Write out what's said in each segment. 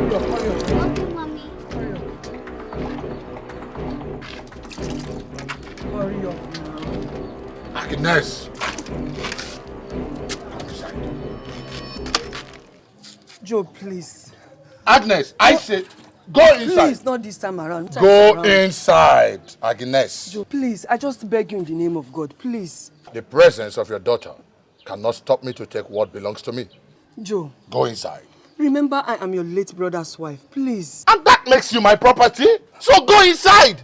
Hurry up, hurry up. Okay, mommy. Hurry up. Hurry up now. Agnes! Come inside. Joe, please. Agnes, I say, go inside. Please, not this time around. Go inside, Agnes. Joe, please, I just beg you in the name of God, please. The presence of your daughter cannot stop me to take what belongs to me. Joe. Go inside. Remember, I am your late brother's wife, please. And that makes you my property, so go inside.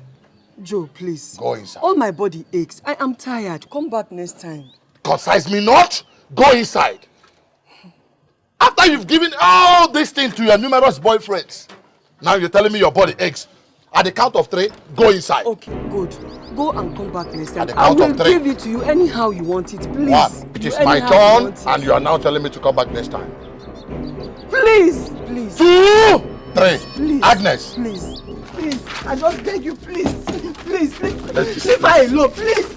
Joe, please. Go inside. All my body aches. I am tired. Come back next time. Concise me not. Go inside. After you've given all these things to your numerous boyfriends, now you're telling me your body aches. At the count of 3, go inside. Okay, good. Go and come back next time. At the count of 3. I will give it to you anyhow you want it, please. 1. It is my turn, and you are now telling me to come back next time. Please, please. 2, 3. Please. Agnes. Please, please. I just beg you, please. Please, leave her alone, please.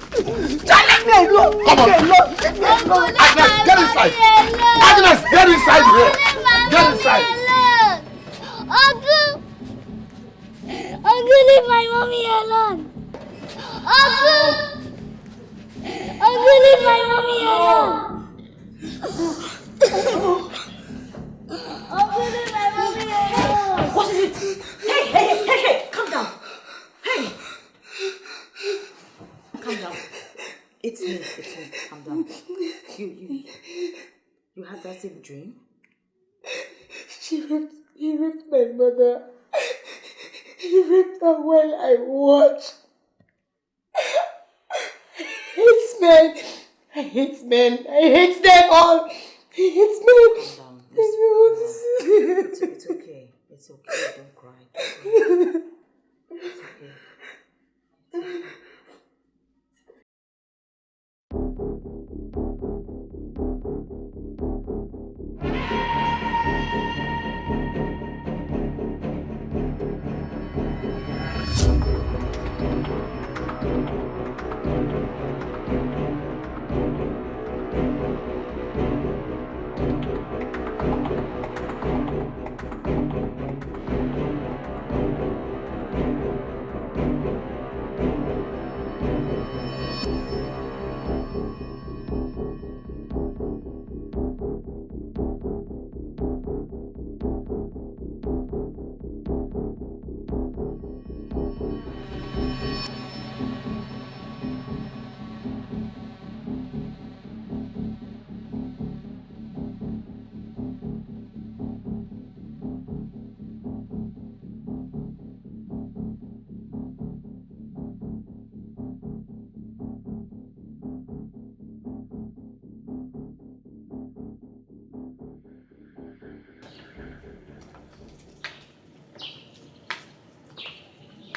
Just leave me alone. Come on. Leave me alone. Leave me alone. Agnes, get inside. Agnes, get inside here. Get inside. Uncle, leave my mommy alone. Uncle, leave my mommy alone. Uncle, leave my mommy alone. What is it? Hey, calm down. Hey. Calm down. It's me. Calm down. You had that same dream? He raped my mother. He raped her while I watched. I hate men. I hate them all. I hate men. Calm down. It's okay. It's okay. Don't cry. It's okay.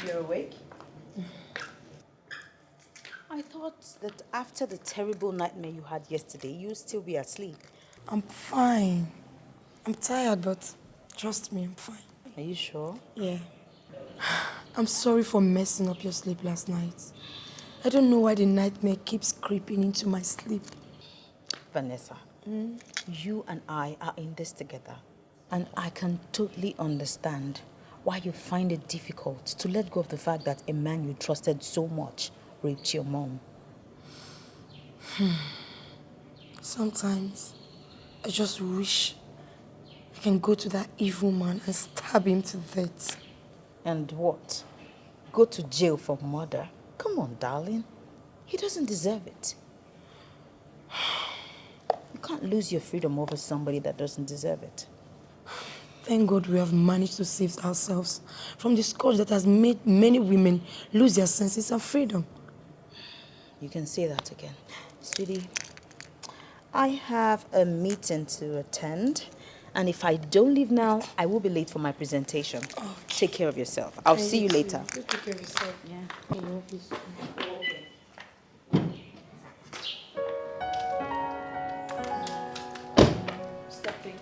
You're awake? I thought that after the terrible nightmare you had yesterday, you'd still be asleep. I'm fine. I'm tired, but trust me, I'm fine. Are you sure? Yeah. I'm sorry for messing up your sleep last night. I don't know why the nightmare keeps creeping into my sleep. Venessa, you and I are in this together. And I can totally understand why you find it difficult to let go of the fact that a man you trusted so much raped your mom. Sometimes I just wish I can go to that evil man and stab him to death. And what? Go to jail for murder? Come on, darling. He doesn't deserve it. You can't lose your freedom over somebody that doesn't deserve it. Thank God we have managed to save ourselves from the scourge that has made many women lose their senses of freedom. You can say that again. Sweetie, I have a meeting to attend, and if I don't leave now, I will be late for my presentation. Okay. Take care of yourself. I'll see you later. Take care of yourself. Yeah. I love you so much. Stop thinking.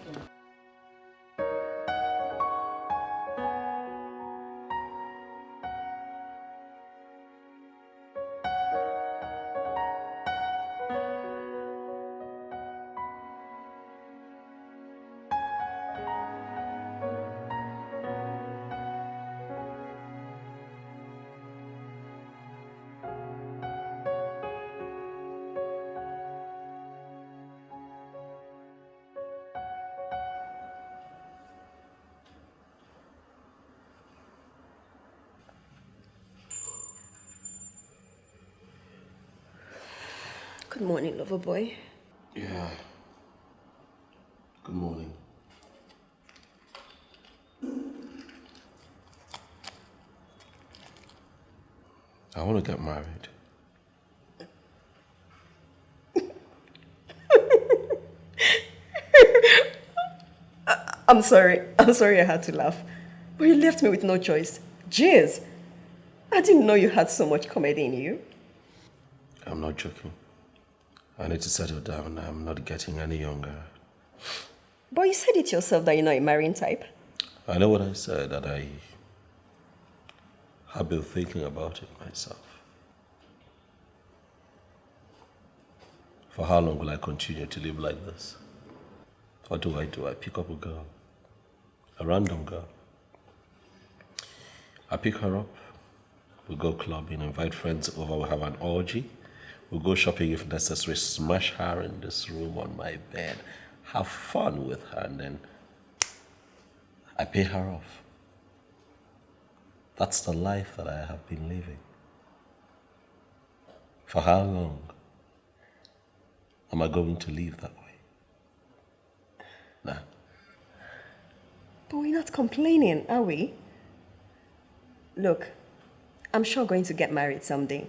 Good morning, lover boy. Yeah. Good morning. I want to get married. I'm sorry I had to laugh. But you left me with no choice. Jeez. I didn't know you had so much comedy in you. I'm not joking. I need to settle down. I'm not getting any younger. But you said it yourself that you're not a marrying type. I know what I said, and I have been thinking about it myself. For how long will I continue to live like this? What do? I pick up a girl. A random girl. I pick her up. We go clubbing, invite friends over, we have an orgy. We go shopping if necessary, smash her in this room on my bed, have fun with her, and then I pay her off. That's the life that I have been living. For how long am I going to live that way? Nah. But we're not complaining, are we? Look, I'm sure going to get married someday.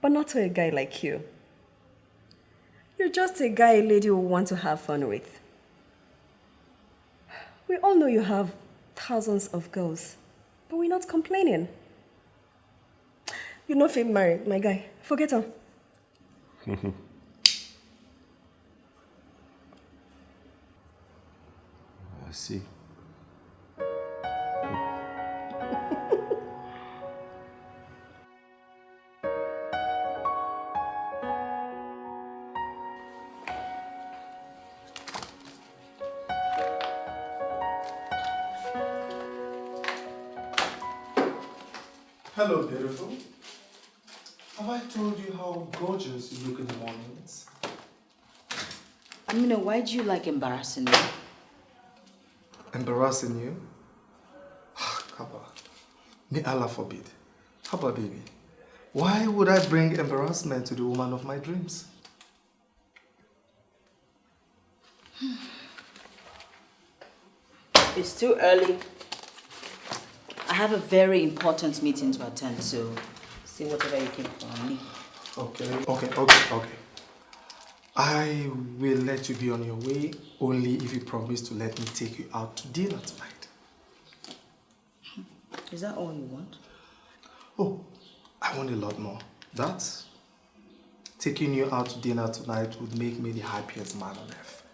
But not to a guy like you. You're just a guy a lady will want to have fun with. We all know you have thousands of girls, but we're not complaining. You're not feeling married, my guy. Forget her. I see. Hello, beautiful. Have I told you how gorgeous you look in the mornings? Amina, why do you like embarrassing me? Embarrassing you? Haba. May Allah forbid. Haba, baby. Why would I bring embarrassment to the woman of my dreams? It's too early. I have a very important meeting to attend, so say whatever you came for me. Okay. I will let you be on your way only if you promise to let me take you out to dinner tonight. Is that all you want? Oh, I want a lot more. That, taking you out to dinner tonight would make me the happiest man on earth.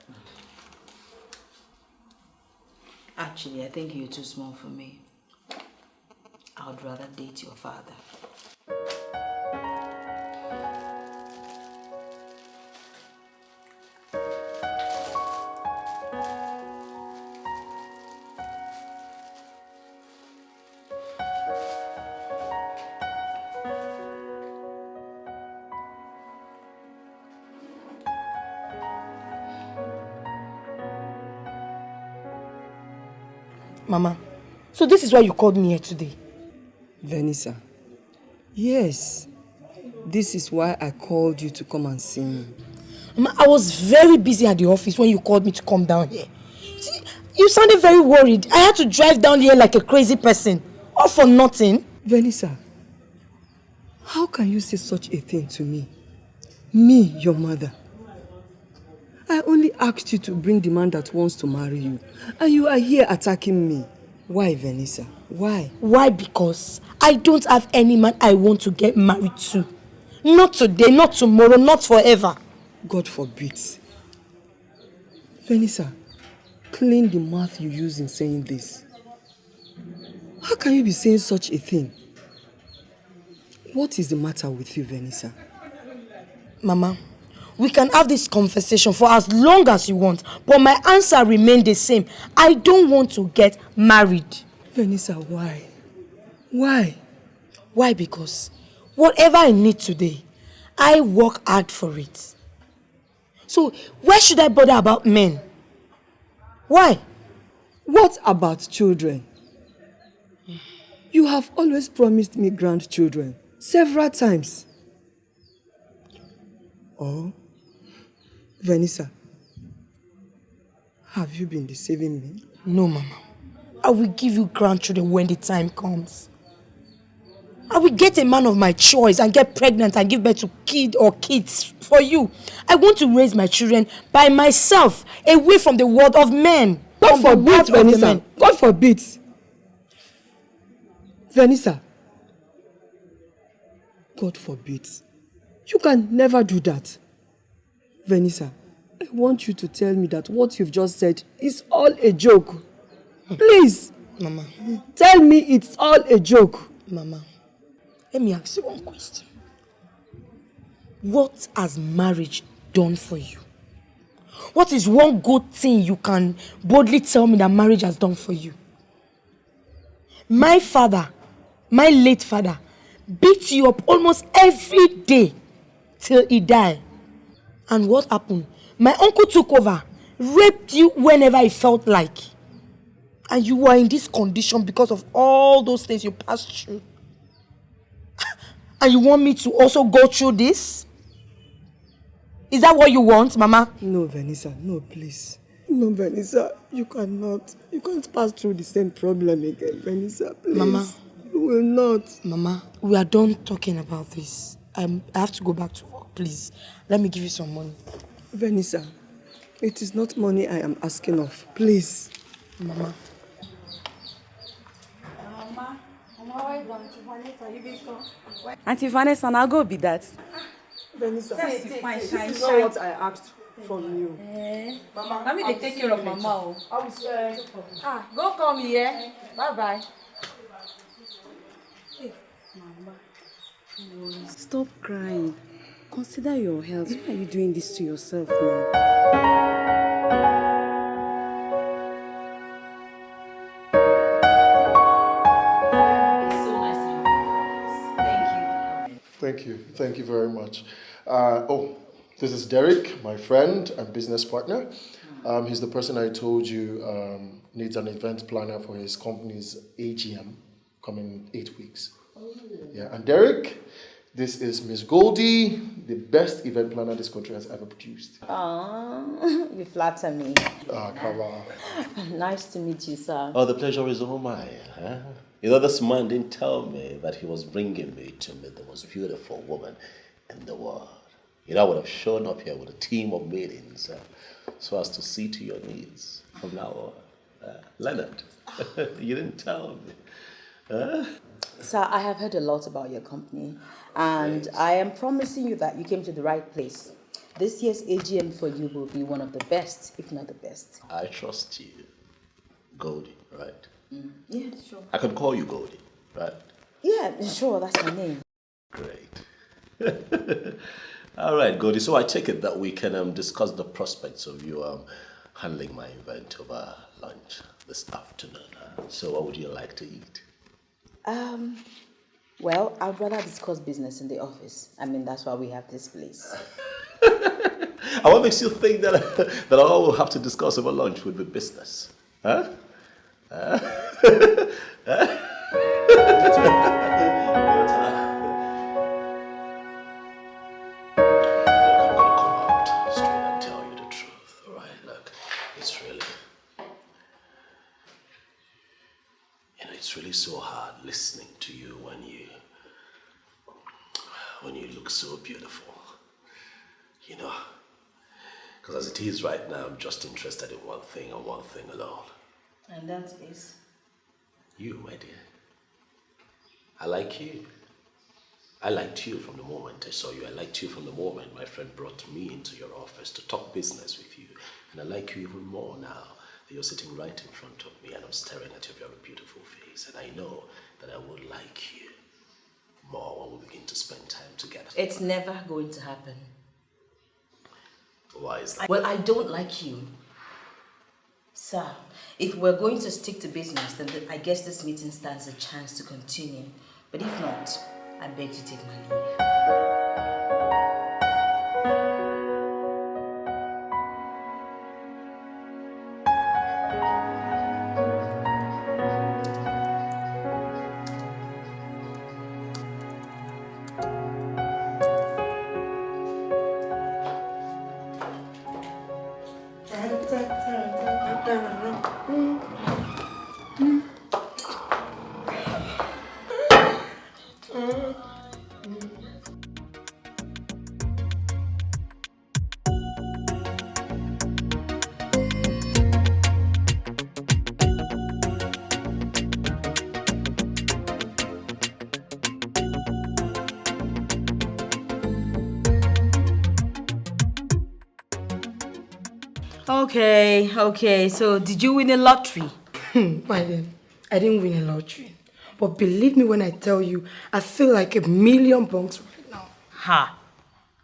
Actually, I think you're too small for me. I would rather date your father. Mama, so this is why you called me here today? Venessa, yes, this is why I called you to come and see me. Mama, I was very busy at the office when you called me to come down here. See, you sounded very worried. I had to drive down here like a crazy person. All for nothing. Venessa, how can you say such a thing to me? Me, your mother. I only asked you to bring the man that wants to marry you. And you are here attacking me. Why, Venessa? Why? Why? Because I don't have any man I want to get married to. Not today, not tomorrow, not forever. God forbid. Venessa, clean the mouth you use in saying this. How can you be saying such a thing? What is the matter with you, Venessa? Mama, we can have this conversation for as long as you want, but my answer remains the same. I don't want to get married. Venessa, why? Why? Why? Because whatever I need today, I work hard for it. So why should I bother about men? Why? What about children? You have always promised me grandchildren, several times. Or, Venessa, have you been deceiving me? No, Mama. I will give you grandchildren when the time comes. I will get a man of my choice and get pregnant and give birth to kid or kids for you. I want to raise my children by myself, away from the world of men. God forbid, Venessa. God forbid. Venessa. God forbid. You can never do that. Venessa, I want you to tell me that what you've just said is all a joke. Please. Mama. Tell me it's all a joke. Mama, let me ask you one question. What has marriage done for you? What is one good thing you can boldly tell me that marriage has done for you? My father, my late father, beat you up almost every day till he died. And what happened? My uncle took over, raped you whenever he felt like. And you were in this condition because of all those things you passed through. And you want me to also go through this? Is that what you want, Mama? No, Venessa, no, please. No, Venessa, you cannot. You can't pass through the same problem again, Venessa, please. Mama. You will not. Mama, we are done talking about this. I have to go back to work, please. Let me give you some money. Venessa, it is not money I am asking of. Please. Mama. Auntie Vanessa, now go be that. Vanessa, this is not what I asked from you. Mama, let me take care of Mama. Go call me here. Bye-bye. Mama. Stop crying. Consider your health. Why are you doing this to yourself now? Thank you very much. This is Derrick, my friend and business partner. He's the person I told you needs an event planner for his company's AGM coming in 8 weeks. Yeah, and Derrick, this is Miss Goldie, the best event planner this country has ever produced. You flatter me. Come on. Nice to meet you, sir. Oh, the pleasure is all mine. Huh? You know, this man didn't tell me that he was bringing me to meet the most beautiful woman in the world. You know, I would have shown up here with a team of maidens so as to see to your needs from now on. Leonard, you didn't tell me. Sir, I have heard a lot about your company, and I am promising you that you came to the right place. This year's AGM for you will be one of the best, if not the best. I trust you. Goldie, right? Yeah, sure. I can call you Goldie, right? Yeah, sure, that's my name. Great. All right, Goldie. So I take it that we can discuss the prospects of you handling my event over lunch this afternoon. So what would you like to eat? Well, I'd rather discuss business in the office. I mean, that's why we have this place. And what makes you think that all we'll have to discuss over lunch would be business? Huh? It's really so hard listening to you when you look so beautiful, you know, because as it is right now, I'm just interested in one thing and one thing alone. And that is? You, my dear. I like you. I liked you from the moment I saw you. I liked you from the moment my friend brought me into your office to talk business with you. And I like you even more now that you're sitting right in front of me and I'm staring at your very beautiful face. And I know that I would like you more when we begin to spend time together. It's never going to happen. Why is that? Well, I don't like you. Sir, if we're going to stick to business, then I guess this meeting stands a chance to continue. But if not, I beg to take my leave. Okay. So, did you win a lottery? My dear, I didn't win a lottery. But believe me when I tell you, I feel like $1,000,000 right now. Ha!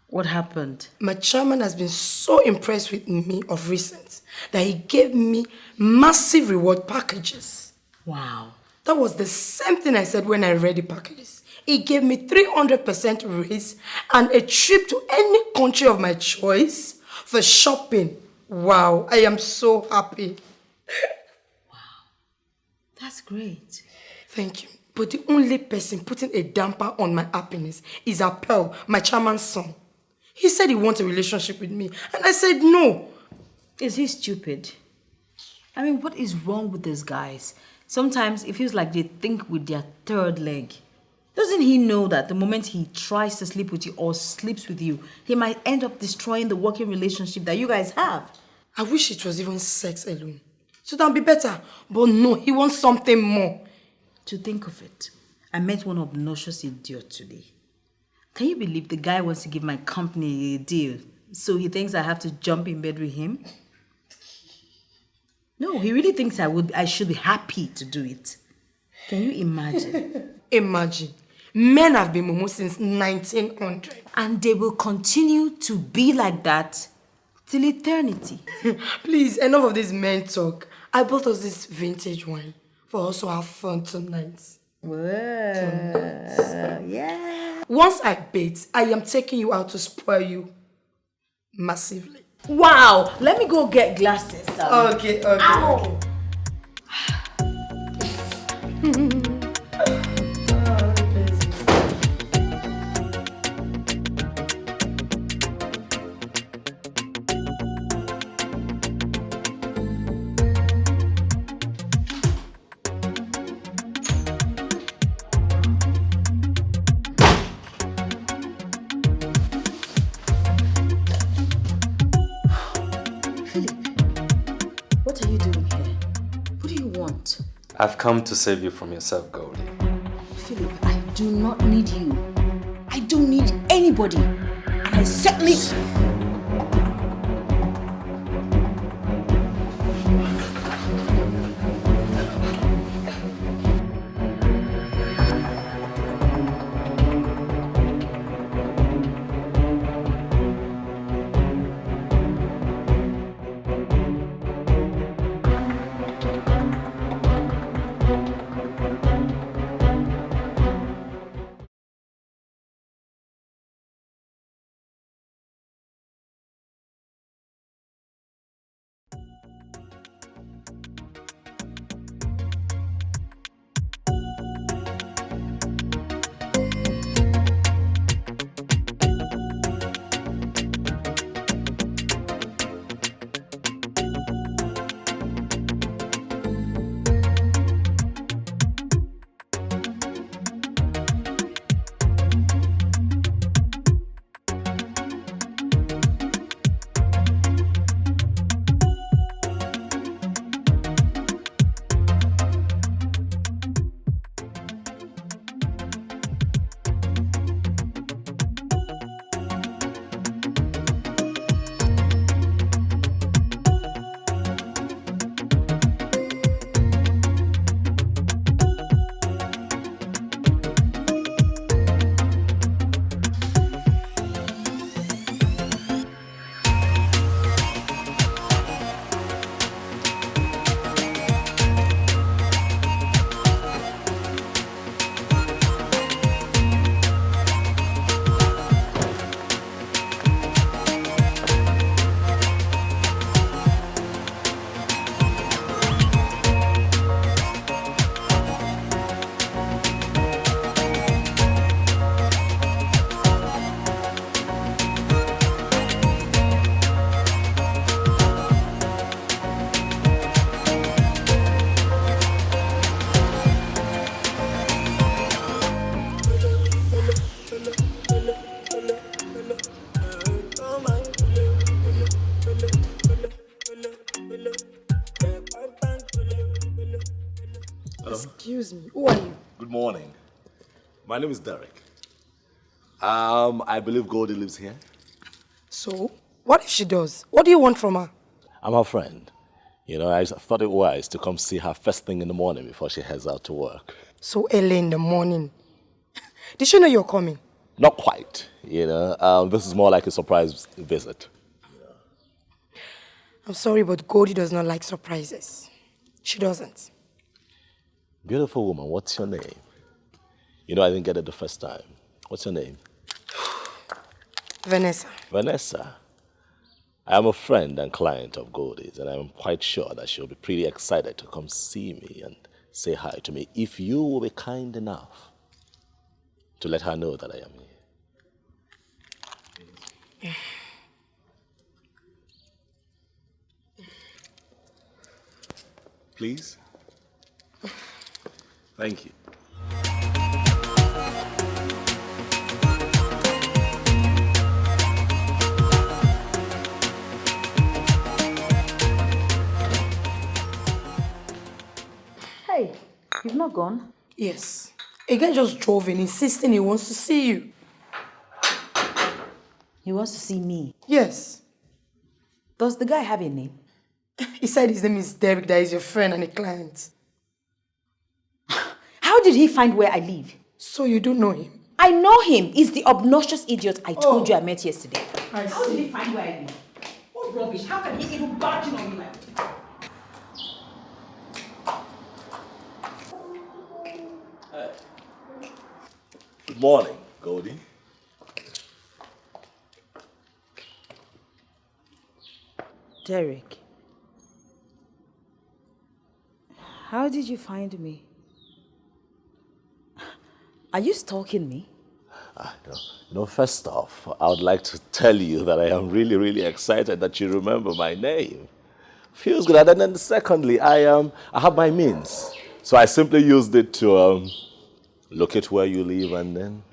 What happened? My chairman has been so impressed with me of recent that he gave me massive reward packages. Wow. That was the same thing I said when I read the packages. He gave me 300% raise and a trip to any country of my choice for shopping. Wow, I am so happy. Wow, that's great. Thank you. But the only person putting a damper on my happiness is Appel, my chairman's son. He said he wants a relationship with me, and I said no. Is he stupid? I mean, what is wrong with these guys? Sometimes it feels like they think with their third leg. Doesn't he know that the moment he tries to sleep with you or sleeps with you, he might end up destroying the working relationship that you guys have? I wish it was even sex alone. So that would be better. But no, he wants something more. To think of it, I met one obnoxious idiot today. Can you believe the guy wants to give my company a deal? So he thinks I have to jump in bed with him? No, he really thinks I should be happy to do it. Can you imagine? Imagine. Men have been mumu since 1900. And they will continue to be like that till eternity. Please, enough of this men talk. I bought us this vintage wine for us to have fun tonight. Yeah. Once I bait, I am taking you out to spoil you massively. Wow! Let me go get glasses. Okay. Ow. I've come to save you from yourself, Goldie. Philip, I do not need you. I don't need anybody. And I certainly... Excuse me, who are you? Good morning. My name is Derrick. I believe Goldie lives here. So, what if she does? What do you want from her? I'm her friend. You know, I thought it wise to come see her first thing in the morning before she heads out to work. So early in the morning. Did she know you're coming? Not quite, you know. This is more like a surprise visit. I'm sorry, but Goldie does not like surprises. She doesn't. Beautiful woman, what's your name? You know, I didn't get it the first time. What's your name? Venessa. Venessa. I am a friend and client of Goldie's, and I'm quite sure that she'll be pretty excited to come see me and say hi to me if you will be kind enough to let her know that I am here. Please? Thank you. Hey, you've not gone? Yes. A guy just drove in, insisting he wants to see you. He wants to see me? Yes. Does the guy have a name? He said his name is Derrick, that is your friend and a client. How did he find where I live? So you don't know him? I know him. He's the obnoxious idiot I told you I met yesterday. How did he find where I live? What rubbish? How can he even barge in on me like that? Good morning, Goldie. Derrick, how did you find me? Are you stalking me? No, first off, I would like to tell you that I am really, really excited that you remember my name. Feels good. And then secondly, I have my means. So I simply used it to locate where you live, and then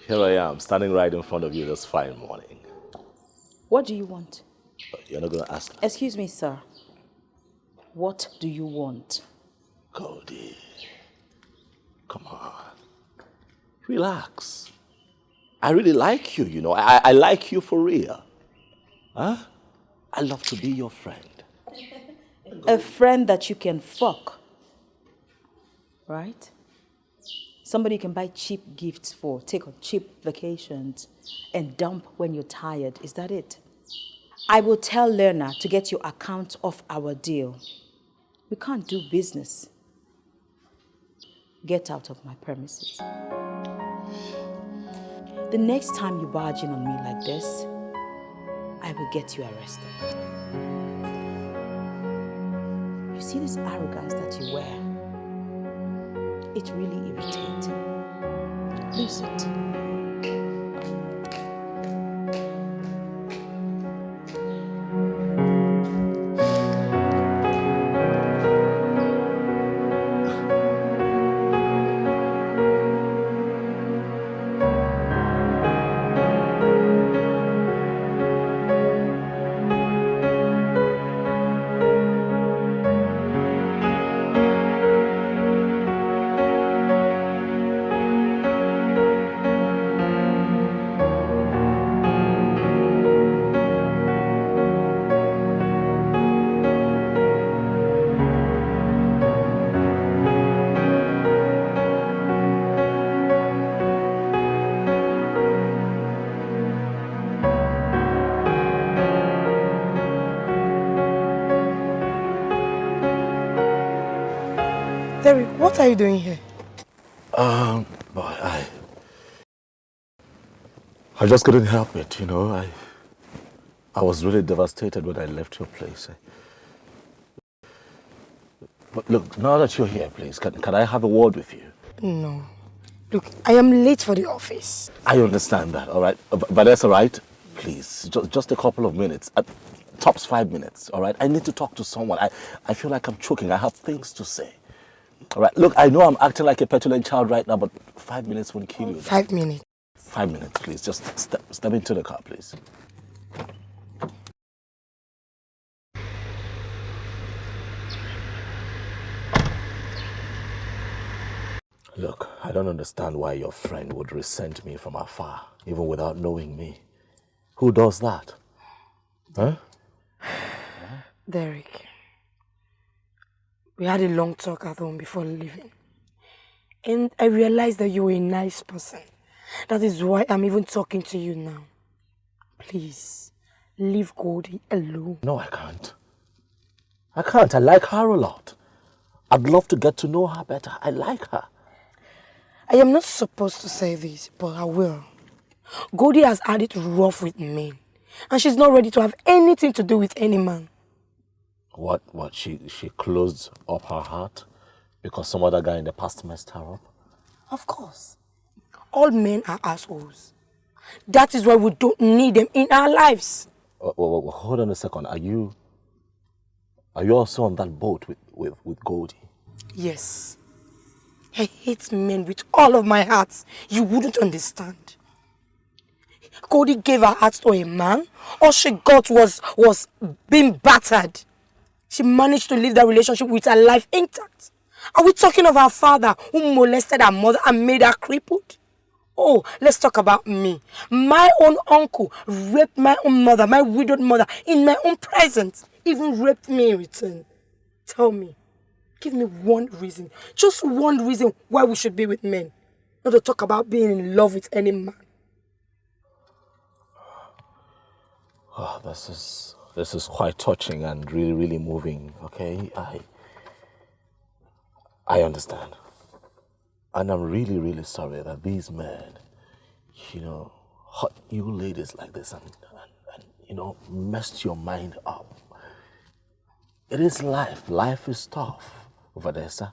here I am, standing right in front of you this fine morning. What do you want? You're not going to ask? Excuse me, sir. What do you want? Goldie, come on. Relax. I really like you, you know. I like you for real. Huh? I love to be your friend. A friend that you can fuck. Right? Somebody you can buy cheap gifts for, take on cheap vacations, and dump when you're tired. Is that it? I will tell Leonard to get your account off our deal. We can't do business. Get out of my premises. The next time you barge in on me like this, I will get you arrested. You see this arrogance that you wear? It's really irritating. Lose it. Derrick, what are you doing here? Boy, I just couldn't help it, you know. I was really devastated when I left your place. But look, now that you're here, please, can I have a word with you? No. Look, I am late for the office. I understand that, all right? But that's all right. Please, just a couple of minutes. Tops 5 minutes, all right? I need to talk to someone. I feel like I'm choking. I have things to say. All right, look, I know I'm acting like a petulant child right now, but 5 minutes won't kill you. 5 minutes. 5 minutes, please. Just step into the car, please. Look, I don't understand why your friend would resent me from afar, even without knowing me. Who does that? Huh? Derrick, we had a long talk at home before leaving. And I realized that you were a nice person. That is why I'm even talking to you now. Please, leave Goldie alone. No, I can't. I can't. I like her a lot. I'd love to get to know her better. I like her. I am not supposed to say this, but I will. Goldie has had it rough with men. And she's not ready to have anything to do with any man. What? She closed up her heart because some other guy in the past messed her up? Of course. All men are assholes. That is why we don't need them in our lives. Hold on a second. Are you also on that boat with Goldie? Yes. I hate men with all of my heart. You wouldn't understand. Goldie gave her heart to a man. All she got was being battered. She managed to leave that relationship with her life intact. Are we talking of her father who molested her mother and made her crippled? Oh, let's talk about me. My own uncle raped my own mother, my widowed mother, in my own presence. Even raped me in return. Tell me, give me one reason, just one reason why we should be with men. Not to talk about being in love with any man. Oh, this is quite touching and really, really moving, okay? I understand. And I'm really, really sorry that these men, hurt you ladies like this and messed your mind up. It is life. Life is tough, Venessa.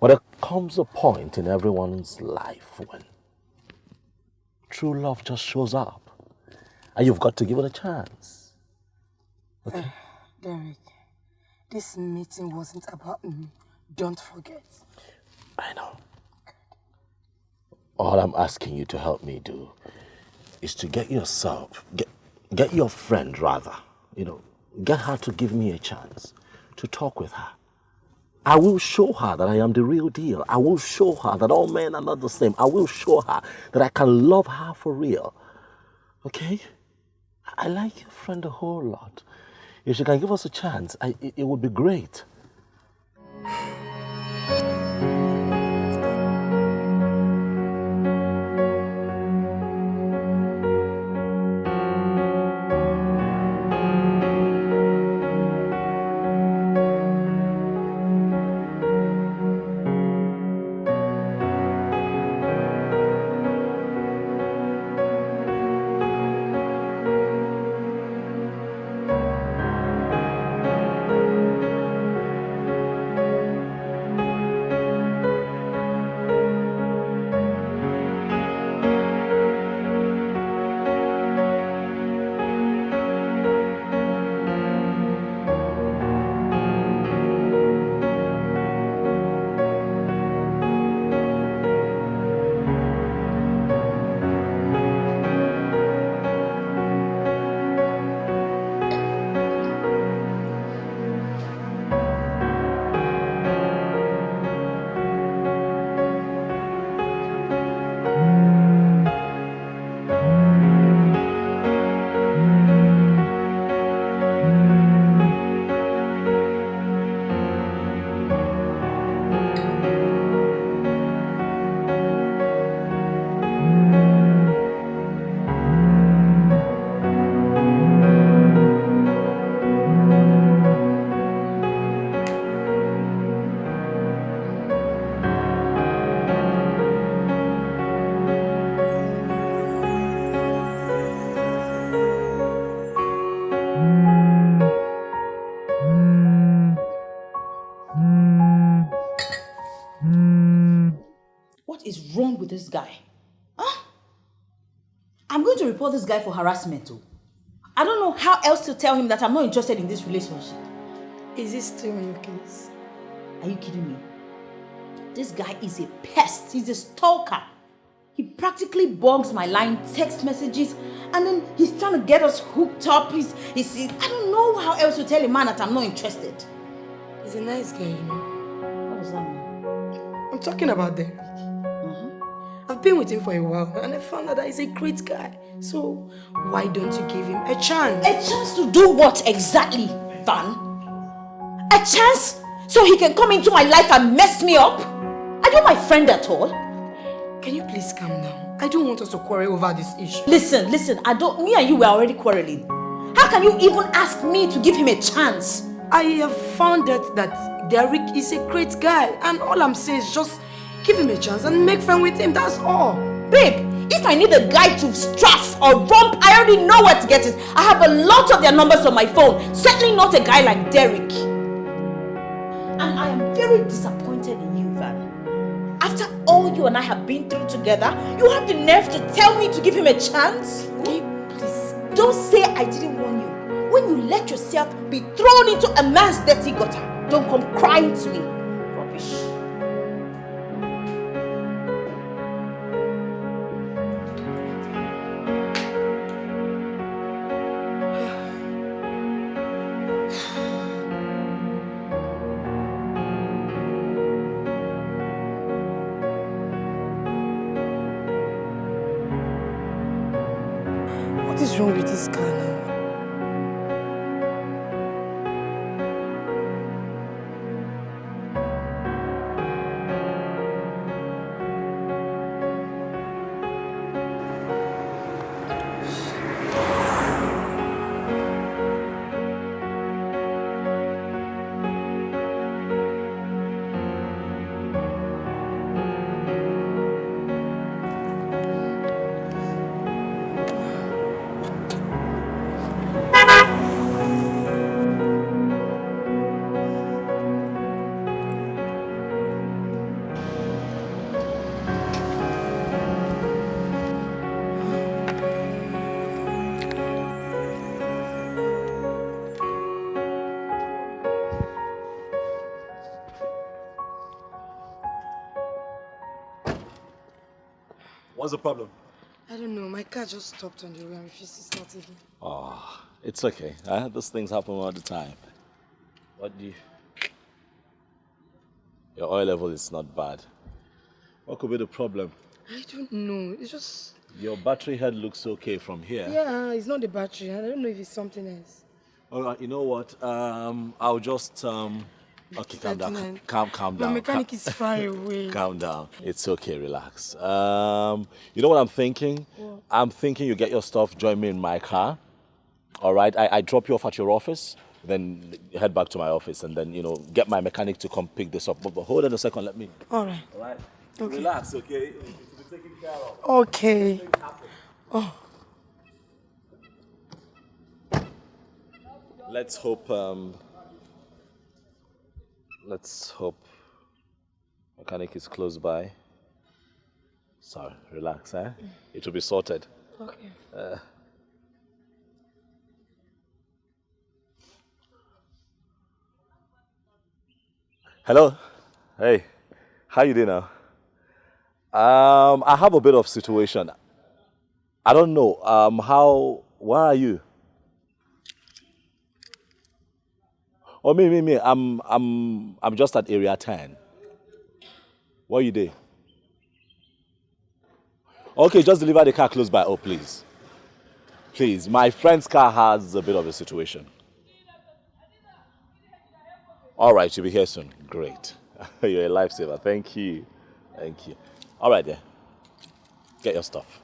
But there comes a point in everyone's life when true love just shows up. And you've got to give it a chance. Okay? Derrick, this meeting wasn't about me. Don't forget. I know. All I'm asking you to help me do is to get your friend rather, get her to give me a chance to talk with her. I will show her that I am the real deal. I will show her that all men are not the same. I will show her that I can love her for real. Okay? I like your friend a whole lot. If she can give us a chance, it would be great. Is wrong with this guy? Huh? I'm going to report this guy for harassment too. I don't know how else to tell him that I'm not interested in this relationship. Is he still in your case? Are you kidding me? This guy is a pest. He's a stalker. He practically bugs my line text messages and then he's trying to get us hooked up. I don't know how else to tell a man that I'm not interested. He's a nice guy, What does that mean? I'm talking about Derrick. I've been with him for a while and I found out that he's a great guy. So why don't you give him a chance? A chance to do what exactly, Van? A chance so he can come into my life and mess me up? Are you my friend at all? Can you please calm down? I don't want us to quarrel over this issue. Listen, me and you were already quarreling. How can you even ask me to give him a chance? I have found out that Derrick is a great guy and all I'm saying is just give him a chance and make friends with him, that's all. Babe, if I need a guy to straff or romp, I already know where to get it. I have a lot of their numbers on my phone. Certainly not a guy like Derrick. And I am very disappointed in you, Van. After all you and I have been through together, you have the nerve to tell me to give him a chance? Can you please? Don't say I didn't warn you. When you let yourself be thrown into a man's dirty gutter, don't come crying to me. Rubbish. What is wrong with this car now? What's the problem? I don't know. My car just stopped on the way and refused to start again. Oh, it's okay. Those things happen all the time. What do you... Your oil level is not bad. What could be the problem? I don't know. It's just... Your battery head looks okay from here. Yeah, it's not the battery. I don't know if it's something else. All right, you know what? I'll just... Okay, calm down. Calm down. My mechanic is far away. Calm down. It's okay, relax. You know what I'm thinking? What? I'm thinking you get your stuff, join me in my car. All right, I drop you off at your office, then head back to my office and then, get my mechanic to come pick this up. But hold on a second, let me... All right. All right? Okay. Relax, okay? It'll be taken care of. Okay. Oh. Let's hope mechanic is close by. Sorry, relax, eh? It will be sorted. Okay. Hello. Hey, how you doing now? I have a bit of situation. I don't know. Where are you? Oh, me. I'm just at area 10. Where are you there? Okay, just deliver the car close by. Oh, please. Please, my friend's car has a bit of a situation. All right, you'll be here soon. Great. You're a lifesaver. Thank you. Thank you. All right, there. Get your stuff.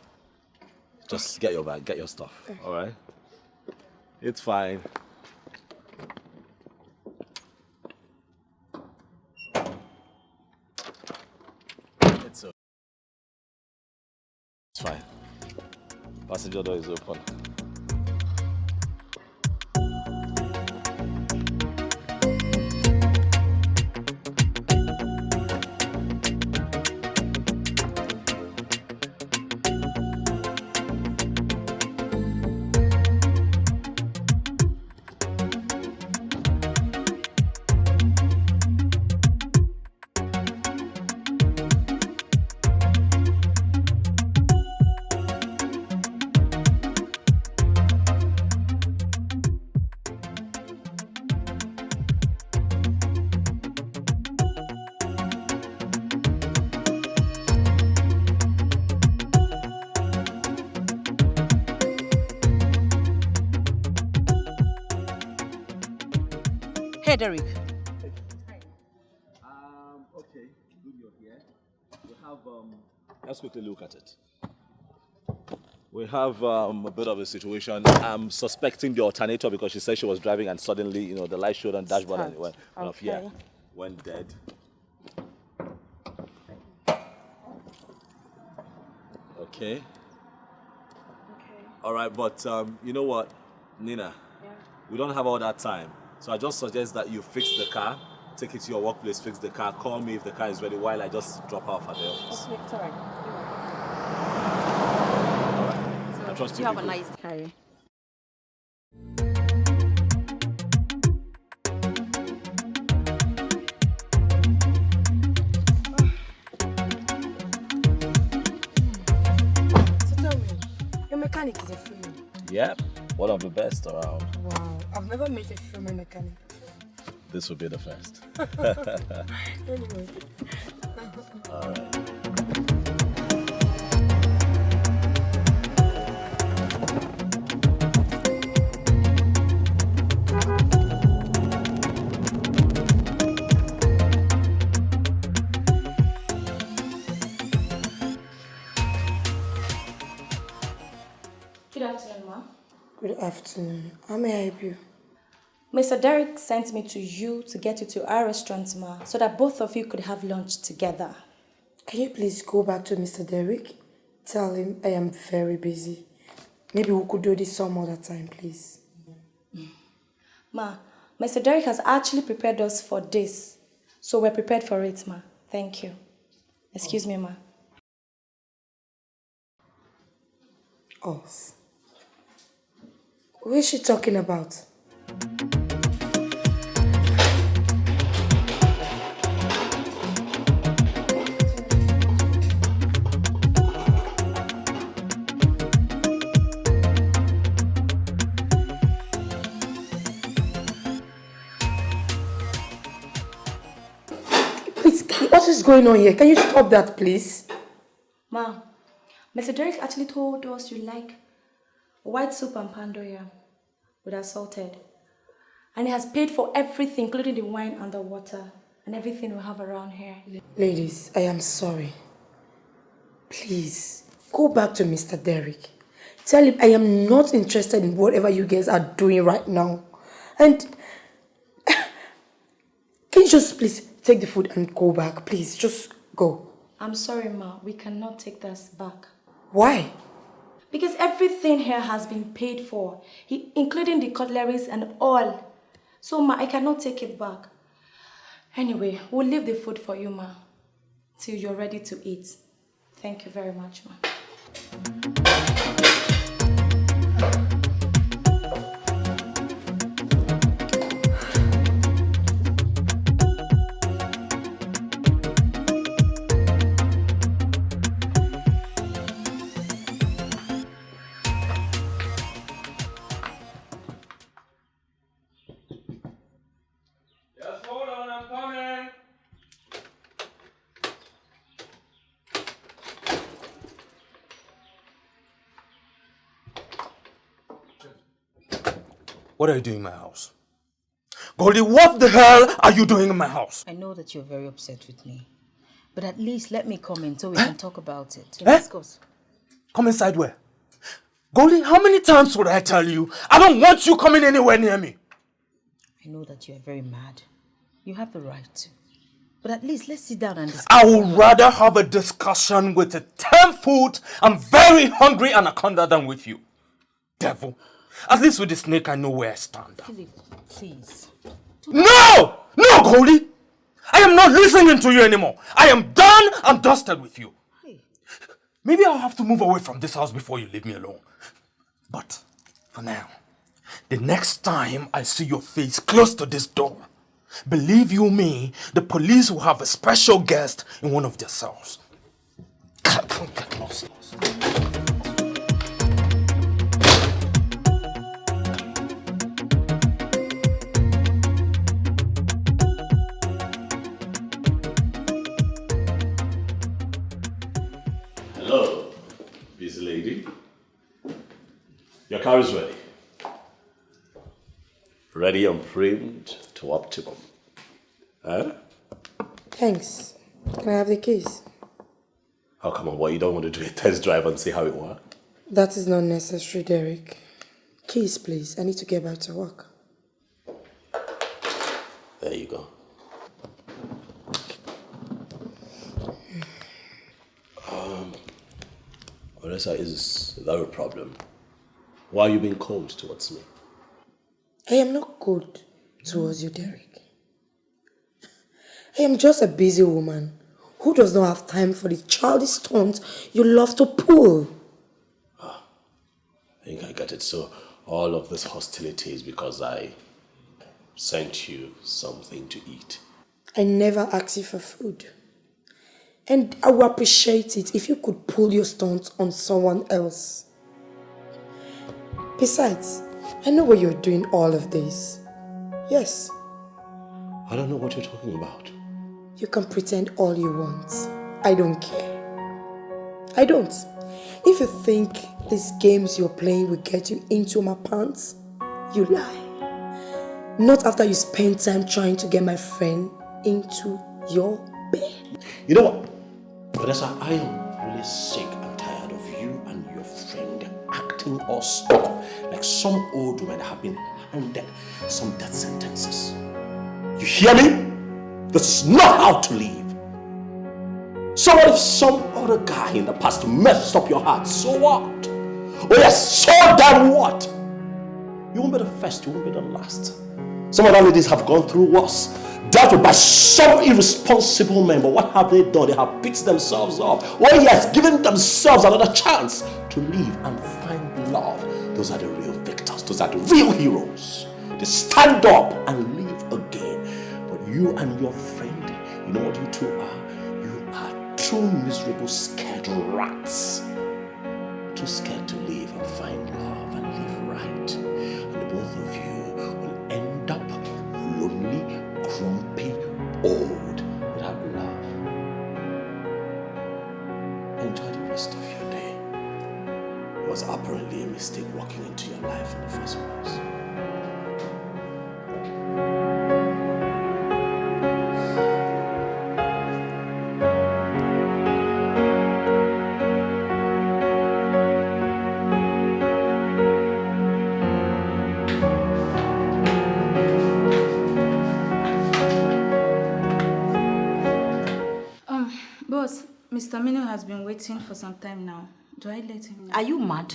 Just get your bag, get your stuff. All right? It's fine. It's okay. It's fine. Passenger door is open. Hey, Derrick. Okay, good you're here. We have, let's quickly look at it. We have a bit of a situation. I'm suspecting the alternator because she said she was driving and suddenly, the light showed on dashboard and it went off. Yeah, went dead. Okay. All right, but you know what, Nina? Yeah. We don't have all that time. So I just suggest that you fix the car, take it to your workplace, fix the car, call me if the car is ready while I just drop off at the office. Okay, it's all right. I trust you. Have a nice day. So tell me, your mechanic is a female? Yep, one of the best around. Wow, I've never met a female mechanic. This will be the first. Anyway. All right. Good afternoon, Ma. Good afternoon. How may I help you? Mr. Derrick sent me to you to get you to our restaurant, Ma, so that both of you could have lunch together. Can you please go back to Mr. Derrick? Tell him I am very busy. Maybe we could do this some other time, please. Ma, Mr. Derrick has actually prepared us for this, so we're prepared for it, Ma. Thank you. Excuse me, Ma. Us? What is she talking about? Please, what is going on here? Can you stop that, please? Ma, Mr. Derrick actually told us you like white soup and pandoya with assaulted. And he has paid for everything, including the wine and the water and everything we have around here. Ladies, I am sorry. Please, go back to Mr. Derrick. Tell him I am not interested in whatever you guys are doing right now. And can you just please take the food and go back? Please, just go. I'm sorry, Ma. We cannot take this back. Why? Because everything here has been paid for, including the cutleries and all. So, Ma, I cannot take it back. Anyway, we'll leave the food for you, Ma, till you're ready to eat. Thank you very much, Ma. What are you doing in my house? Goldie, what the hell are you doing in my house? I know that you're very upset with me. But at least let me come in so we can talk about it. Discuss. Come inside where? Goldie, how many times would I tell you? I don't want you coming anywhere near me. I know that you are very mad. You have the right to. But at least let's sit down and discuss. I would rather have a discussion with a 10-foot and very hungry anaconda than with you. Devil. At least with the snake, I know where I stand. Philip, please. No! No, Goldie! I am not listening to you anymore. I am done and dusted with you. Hey. Maybe I'll have to move away from this house before you leave me alone. But for now, the next time I see your face close to this door, believe you me, the police will have a special guest in one of their cells. Get lost. Hello, busy lady. Your car is ready. Ready and primed to to optimum. Huh? Thanks. Can I have the keys? How come on, what, you don't want to do a test drive and see how it works? That is not necessary, Derrick. Keys, please. I need to get back to work. There you go. Vanessa, is that a problem? Why are you being cold towards me? I am not cold towards you, Derrick. I am just a busy woman who does not have time for the childish stunts you love to pull. I think I get it. So all of this hostility is because I sent you something to eat. I never asked you for food. And I would appreciate it if you could pull your stunts on someone else. Besides, I know why you're doing all of this. Yes. I don't know what you're talking about. You can pretend all you want. I don't care. I don't. If you think these games you're playing will get you into my pants, you lie. Not after you spend time trying to get my friend into your bed. You know what? Vanessa, I am really sick and tired of you and your friend acting all stuck like some old women that have been handed some death sentences. You hear me? This is not how to live. So what if some other guy in the past messed up your heart? So what? Oh yes, so damn what? You won't be the first, you won't be the last. Some other ladies have gone through worse. Dealt with by some irresponsible men, but what have they done? They have picked themselves up. Oh yes, given themselves another chance to live and find love. Those are the real victors. Those are the real heroes. They stand up and live again. But you and your friend, you know what you two are? You are two miserable, scared rats. Too scared to live and find love and live right. And the both of you will end up lonely, grumpy, old, without love. Enjoy the rest of your day. It was apparently a mistake walking into your life in the first place. Boss, Mr. Mino has been waiting for some time now. Do I let him know? Are you mad?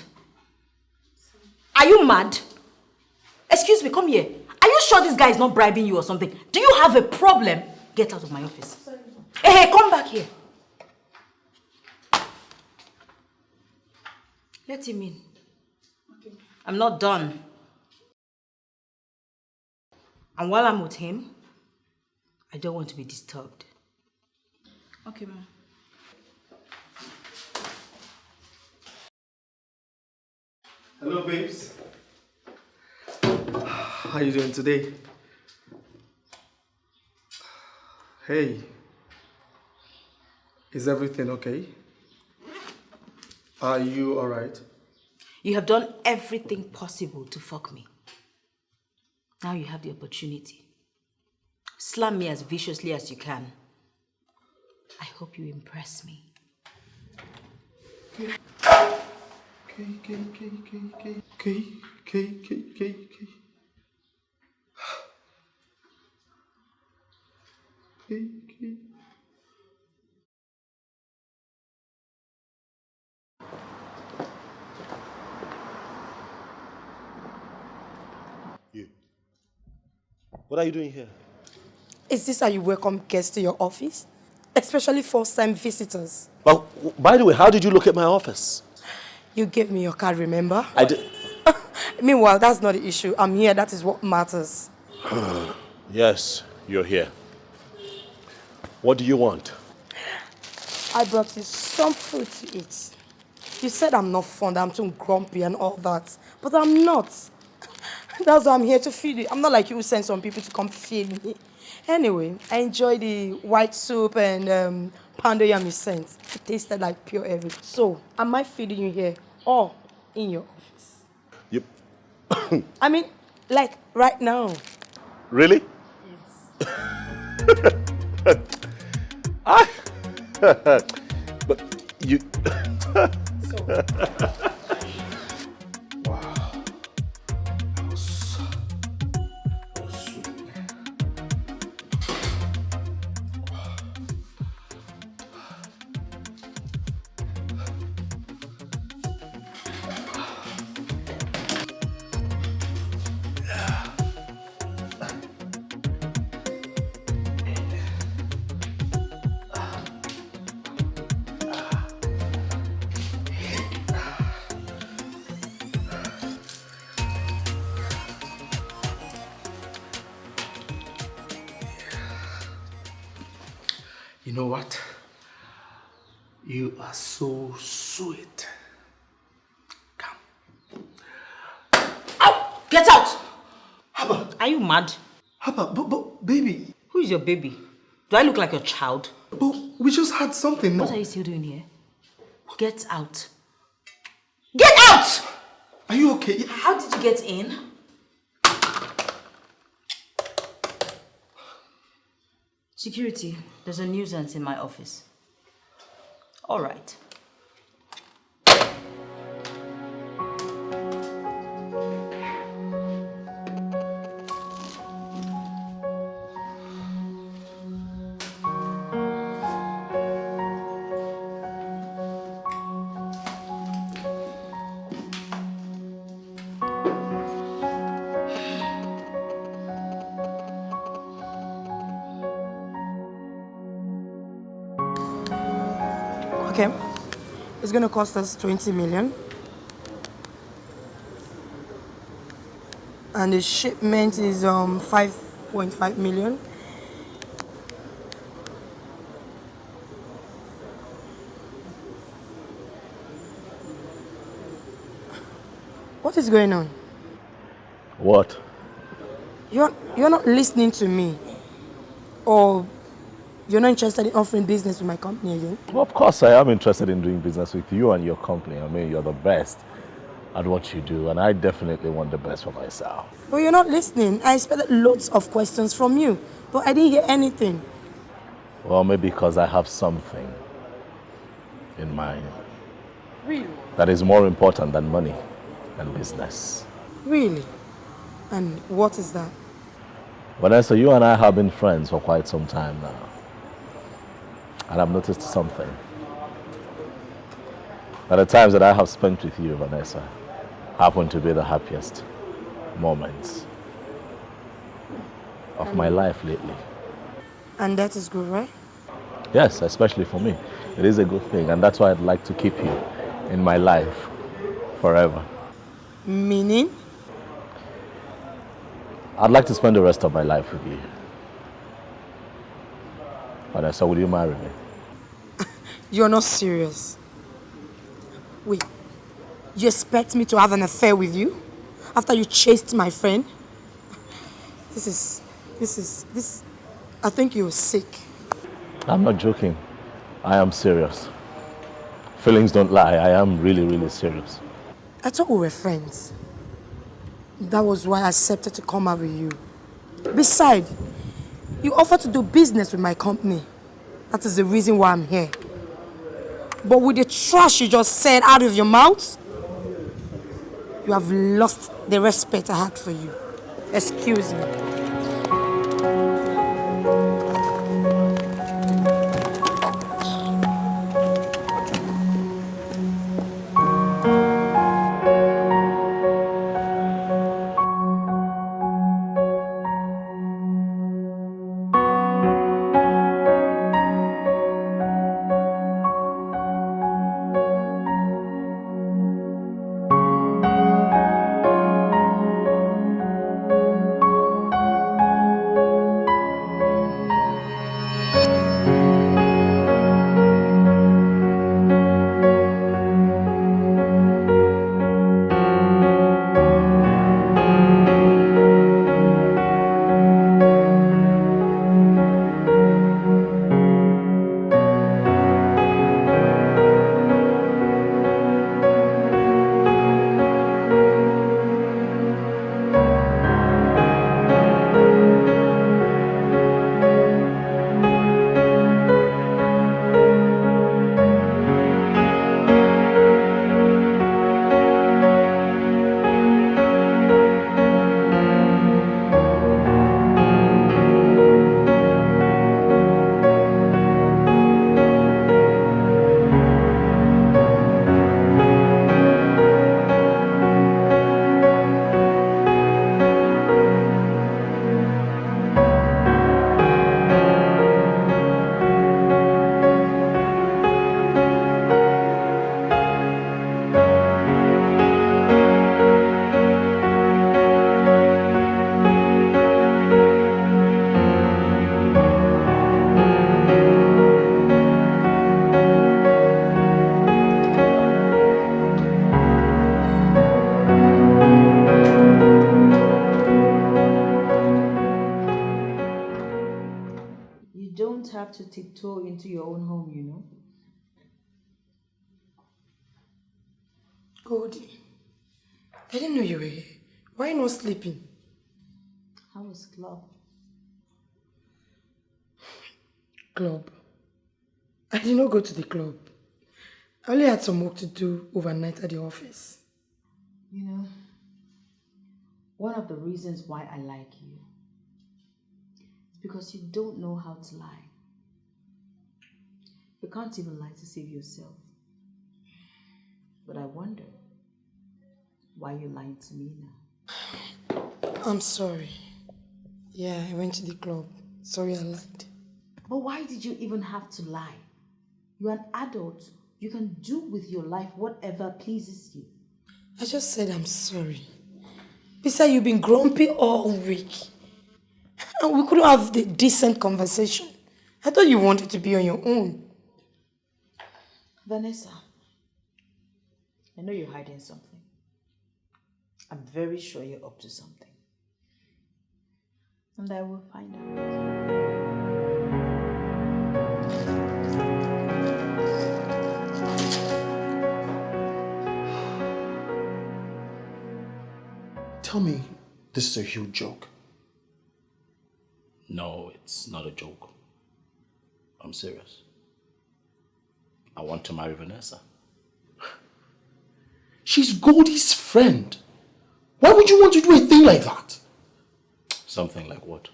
Are you mad? Excuse me, come here. Are you sure this guy is not bribing you or something? Do you have a problem? Get out of my office. Sorry. Hey, come back here. Let him in. Okay. I'm not done. And while I'm with him, I don't want to be disturbed. Okay, ma'am. Hello, babes. How you doing today? Hey. Is everything okay? Are you alright? You have done everything possible to fuck me. Now you have the opportunity. Slam me as viciously as you can. I hope you impress me. You. What are you doing here? Is this how you welcome guests to your office? Especially first-time visitors. Well, by the way, how did you look at my office? You gave me your card, remember? I did. Meanwhile, that's not the issue. I'm here, that is what matters. Yes, you're here. What do you want? I brought you some food to eat. You said I'm not fond, I'm too grumpy and all that. But I'm not. That's why I'm here to feed you. I'm not like you who send some people to come feed me. Anyway, I enjoyed the white soup and poundo yam you sent. It tasted like pure heaven. So, am I feeding you here or in your office? You... I mean, like right now. Really? But you... You know what? You are so sweet. Come. Ow! Get out! Haba. Are you mad? Haba, but baby. Who is your baby? Do I look like your child? But we just had something. What are you still doing here? Get out. Get out! Are you okay? How did you get in? Security, there's a nuisance in my office. All right. Okay. It's going to cost us 20 million. And the shipment is 5.5 million. What is going on? What? You're not listening to me. Or you're not interested in offering business with my company again? Well, of course I am interested in doing business with you and your company. I mean, you're the best at what you do, and I definitely want the best for myself. But you're not listening. I expected loads of questions from you, but I didn't hear anything. Well, maybe because I have something in mind. Really? That is more important than money and business. Really? And what is that? Venessa, you and I have been friends for quite some time now. And I've noticed something. That the times that I have spent with you, Venessa, happen to be the happiest moments of my life lately. And that is good, right? Yes, especially for me. It is a good thing, and that's why I'd like to keep you in my life forever. Meaning? I'd like to spend the rest of my life with you. Vanessa, will you marry me? You're not serious. Wait, you expect me to have an affair with you? After you chased my friend? This, I think you're sick. I'm not joking. I am serious. Feelings don't lie. I am really, really serious. I thought we were friends. That was why I accepted to come out with you. Besides, you offered to do business with my company. That is the reason why I'm here. But with the trash you just said out of your mouth, you have lost the respect I had for you. Excuse me. don't have to tiptoe into your own home, you know. Goldie, I didn't know you were here. Why are you not sleeping? How was club? Club? I did not go to the club. I only had some work to do overnight at the office. You know, one of the reasons why I like you is because you don't know how to lie. You can't even lie to save yourself. But I wonder why you're lying to me now. I'm sorry. Yeah, I went to the club. Sorry I lied. But why did you even have to lie? You're an adult. You can do with your life whatever pleases you. I just said I'm sorry. Besides, you've been grumpy all week. And we couldn't have the decent conversation. I thought you wanted to be on your own. Venessa, I know you're hiding something. I'm very sure you're up to something. And I will find out. Tell me this is a huge joke. No, it's not a joke. I'm serious. I want to marry Venessa. She's Goldie's friend. Why would you want to do a thing like that? Something like what?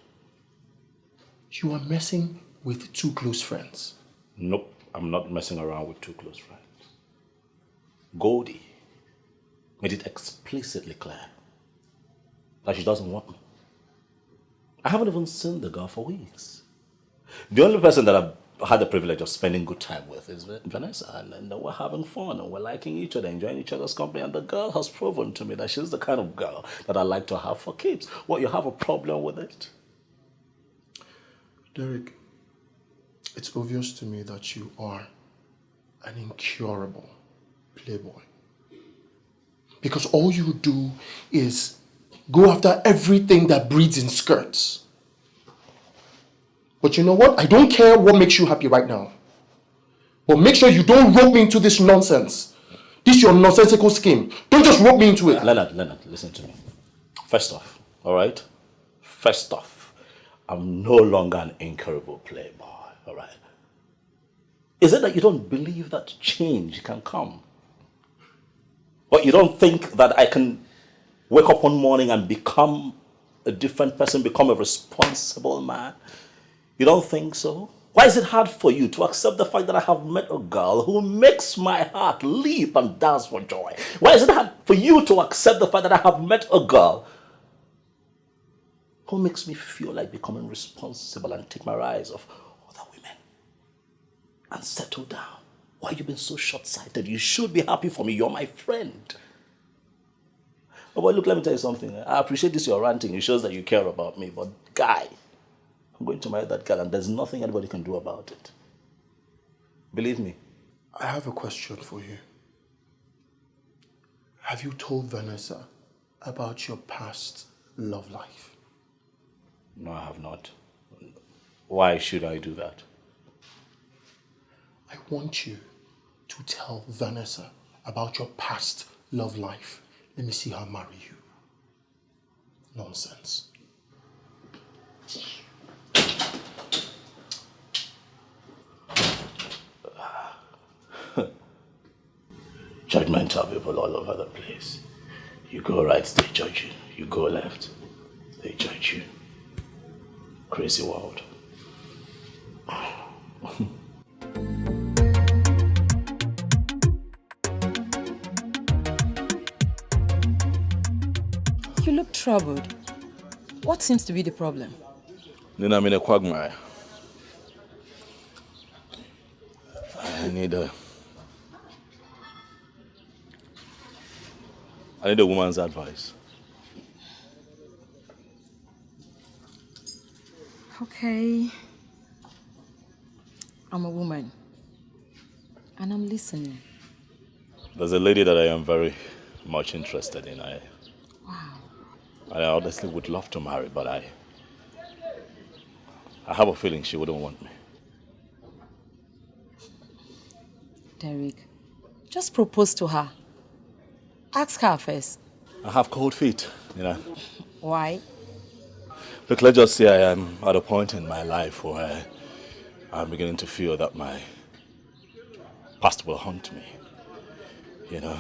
You are messing with two close friends. Nope, I'm not messing around with two close friends. Goldie made it explicitly clear that she doesn't want me. I haven't even seen the girl for weeks. The only person that I've had the privilege of spending good time with is Venessa, and we're having fun and we're liking each other, enjoying each other's company, and the girl has proven to me that she's the kind of girl that I like to have for keeps. What, you have a problem with it? Derrick, it's obvious to me that you are an incurable playboy. Because all you do is go after everything that breathes in skirts. But you know what? I don't care what makes you happy right now. But make sure you don't rope me into this nonsense. This is your nonsensical scheme. Don't just rope me into it. Leonard, listen to me. First off, all right? First off, I'm no longer an incurable playboy, all right? Is it that you don't believe that change can come? But you don't think that I can wake up one morning and become a different person, become a responsible man? You don't think so? Why is it hard for you to accept the fact that I have met a girl who makes my heart leap and dance for joy? Why is it hard for you to accept the fact that I have met a girl who makes me feel like becoming responsible and take my eyes off other women and settle down? Why have you been so short-sighted? You should be happy for me. You're my friend. Oh, but look, let me tell you something. I appreciate this, your ranting. It shows that you care about me. But guy, I'm going to marry that girl and there's nothing anybody can do about it. Believe me. I have a question for you. Have you told Venessa about your past love life? No, I have not. Why should I do that? I want you to tell Venessa about your past love life. Let me see her marry you. Nonsense. Judgmental people all over the place. You go right, they judge you. You go left, they judge you. Crazy world. You look troubled. What seems to be the problem? Nina, I'm in a quagmire. I need a woman's advice. Okay. I'm a woman. And I'm listening. There's a lady that I am very much interested in. Wow. I honestly would love to marry, but I have a feeling she wouldn't want me. Derrick, just propose to her. Ask her first. I have cold feet, you know. Why? Look, let's just say I am at a point in my life where I'm beginning to feel that my past will haunt me, you know.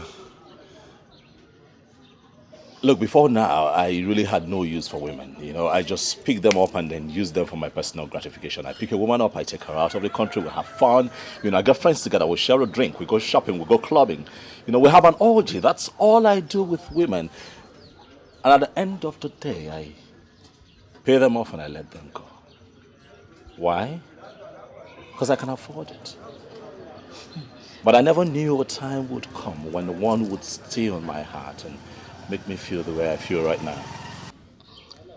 Look, before now, I really had no use for women, you know. I just pick them up and then use them for my personal gratification. I pick a woman up, I take her out of the country, we have fun, you know, I get friends together, we share a drink, we go shopping, we go clubbing, you know, we have an orgy. That's all I do with women. And at the end of the day, I pay them off and I let them go. Why? Because I can afford it. But I never knew a time would come when one would stay on my heart and make me feel the way I feel right now.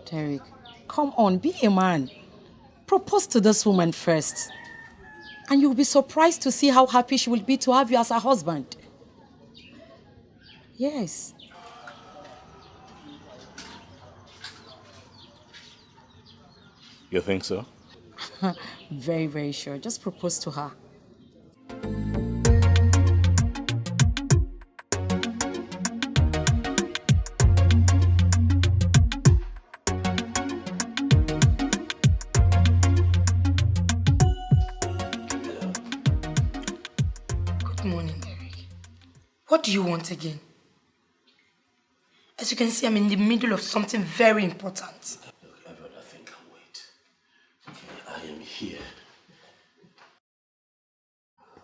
Derrick, come on, be a man. Propose to this woman first. And you'll be surprised to see how happy she will be to have you as her husband. Yes. You think so? Very, very sure. Just propose to her. Good morning, Derrick. What do you want again? As you can see, I'm in the middle of something very important. Everything can wait. I am here.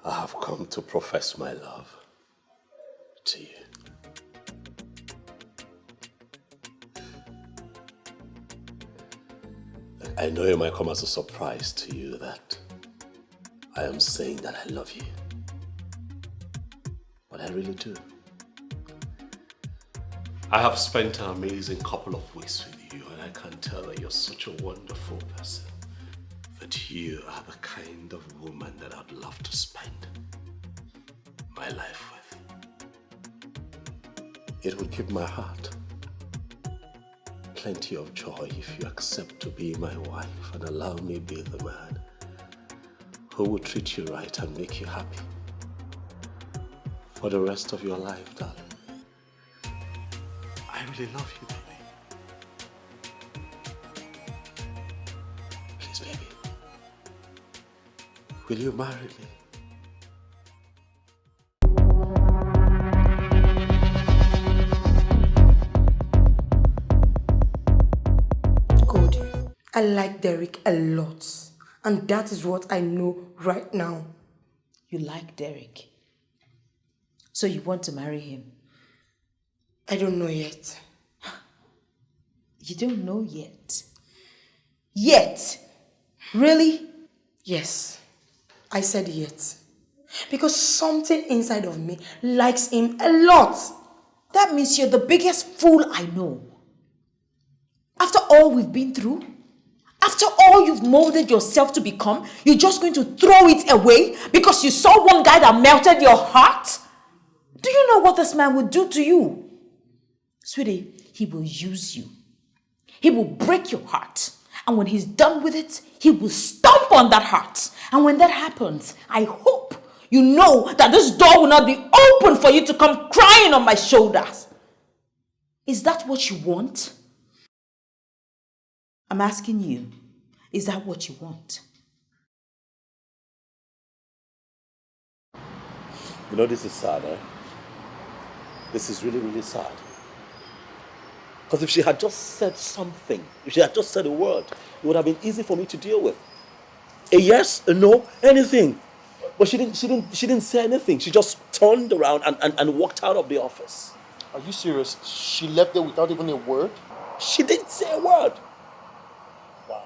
I have come to profess my love to you. I know it might come as a surprise to you that I am saying that I love you. But I really do. I have spent an amazing couple of weeks with you, and I can tell that you're such a wonderful person. That you are the kind of woman that I'd love to spend my life with. It would give my heart plenty of joy if you accept to be my wife and allow me be the man who will treat you right and make you happy for the rest of your life, darling. I really love you, baby. Please, baby. Will you marry me? Goldie, I like Derrick a lot. And that is what I know right now. You like Derrick? So you want to marry him? I don't know yet. You don't know yet? Yet? Really? Yes, I said yet. Because something inside of me likes him a lot. That means you're the biggest fool I know. After all we've been through, after all you've molded yourself to become, you're just going to throw it away because you saw one guy that melted your heart? Do you know what this man would do to you? Sweetie, he will use you. He will break your heart. And when he's done with it, he will stomp on that heart. And when that happens, I hope you know that this door will not be open for you to come crying on my shoulders. Is that what you want? I'm asking you, is that what you want? You know, this is sad, eh? This is really, really sad. Because if she had just said something, if she had just said a word, it would have been easy for me to deal with. A yes, a no, anything. But she didn't say anything. She just turned around and walked out of the office. Are you serious? She left there without even a word? She didn't say a word. Wow.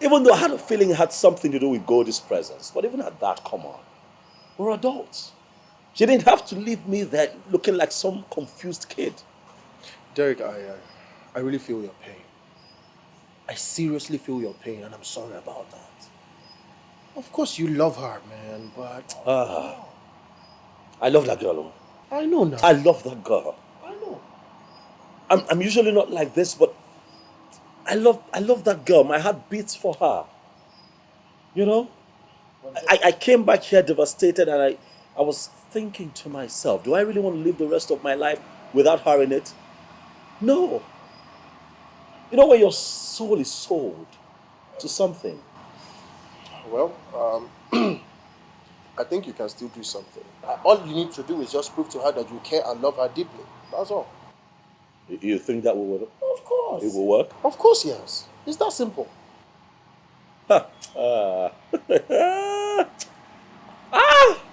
Even though I had a feeling it had something to do with Goldie's presence. But even at that, come on. We're adults. She didn't have to leave me there looking like some confused kid. Derrick, I really feel your pain. I seriously feel your pain, and I'm sorry about that. Of course you love her, man, but... I love that girl. I know now. I love that girl. I know. I'm usually not like this, but I love that girl. My heart beats for her. You know? I came back here devastated, and I was thinking to myself, do I really want to live the rest of my life without her in it? No. You know when your soul is sold to something? Well, I think you can still do something. All you need to do is just prove to her that you care and love her deeply. That's all. You think that will work? Of course. It will work? Of course, yes. It's that simple.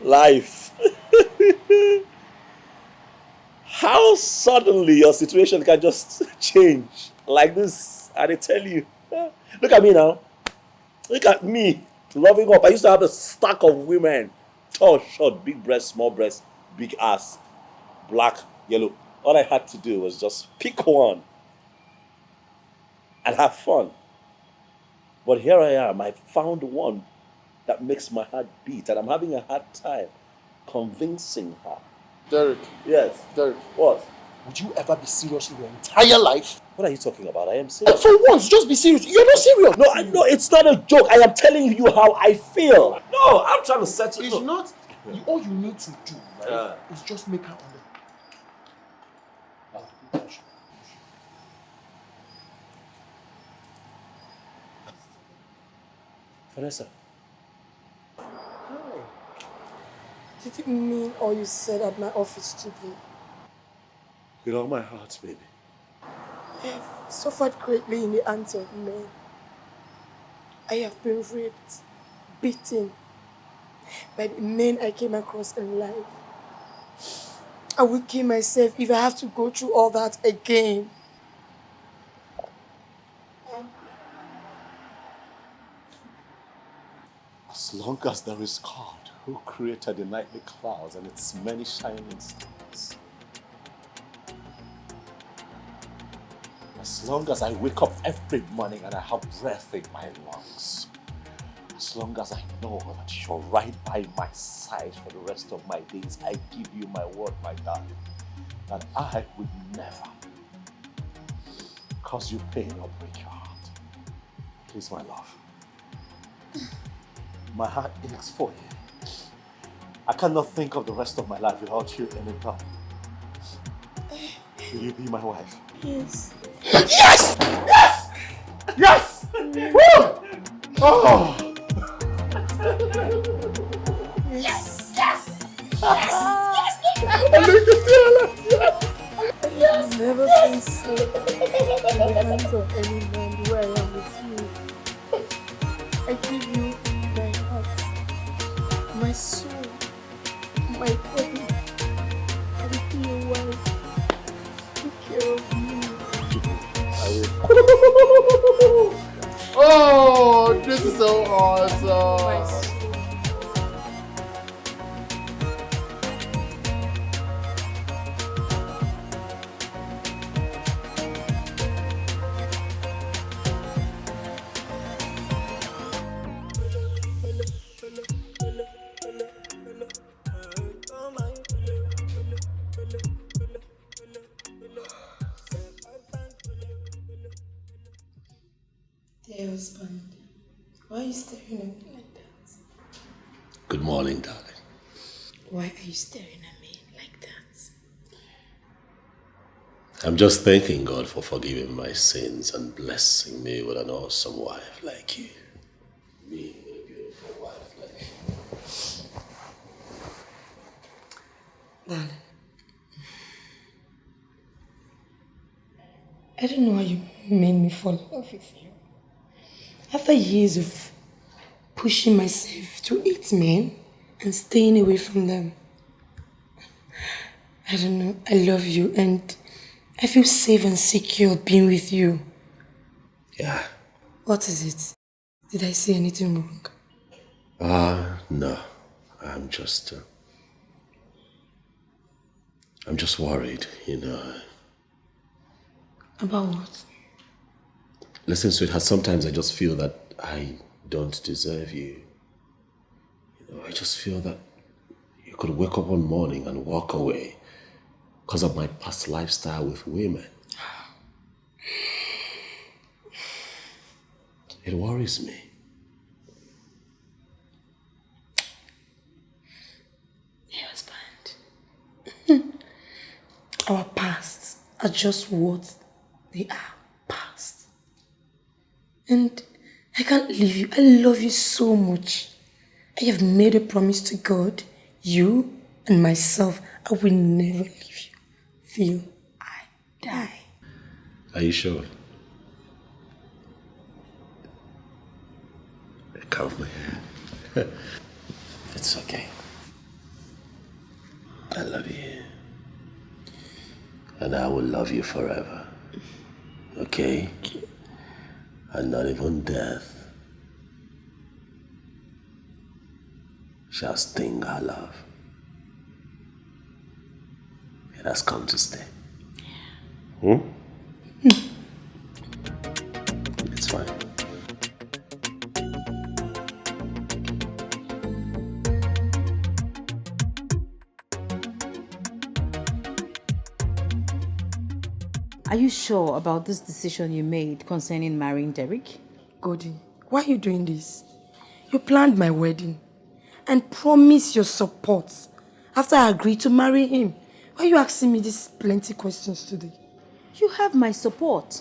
Life. How suddenly your situation can just change like this. I tell you. Look at me now. Look at me. Loving up. I used to have a stack of women. Tall, short, big breast, small breast, big ass, black, yellow. All I had to do was just pick one and have fun. But here I am. I found one that makes my heart beat, and I'm having a hard time convincing her. Derrick. Yes. Derrick. What? Would you ever be serious in your entire life? What are you talking about? I am serious. For once, just be serious. You're not serious. No, it's not a joke. I am telling you how I feel. No, I'm trying to settle. It's not. All you need to do, right, is just make her understand. Venessa. Did you mean all you said at my office today? With all my heart, baby. I have suffered greatly in the hands of men. I have been raped, beaten by the men I came across in life. I will kill myself if I have to go through all that again. As long as there is God who created the nightly clouds and its many shining stars. As long as I wake up every morning and I have breath in my lungs. As long as I know that you're right by my side for the rest of my days, I give you my word, my darling, that I would never cause you pain or break your heart. Please, my love. My heart aches for you. I cannot think of the rest of my life without you anytime. Will you be my wife? Yes. Yes! Yes! Yes! Woo! Oh! Yes! Yes! Yes! Yes! I've never been so in the hands of any man where I am with you. I give you my heart, my soul, my body. I will be your wife. Take care of me. Oh, this is so awesome. Dear husband, why are you staring at me like that? Good morning, darling. Why are you staring at me like that? I'm just thanking God for forgiving my sins and blessing me with an awesome wife like you. Me with a beautiful wife like you. Darling, I don't know how you made me fall in love with you. After years of pushing myself to eat men and staying away from them, I don't know, I love you and I feel safe and secure being with you. Yeah. What is it? Did I say anything wrong? No. I'm just worried, you know. About what? Listen, sweetheart, sometimes I just feel that I don't deserve you. You know, I just feel that you could wake up one morning and walk away because of my past lifestyle with women. It worries me. are just what they are, past. And I can't leave you. I love you so much. I have made a promise to God, you and myself, I will never leave you till I die. Are you sure? Come here. It's okay. I love you. And I will love you forever. Okay? And not even death shall sting our love. It has come to stay. It's fine. Are you sure about this decision you made concerning marrying Derrick? Goldie, why are you doing this? You planned my wedding and promised your support after I agreed to marry him. Why are you asking me these plenty questions today? You have my support.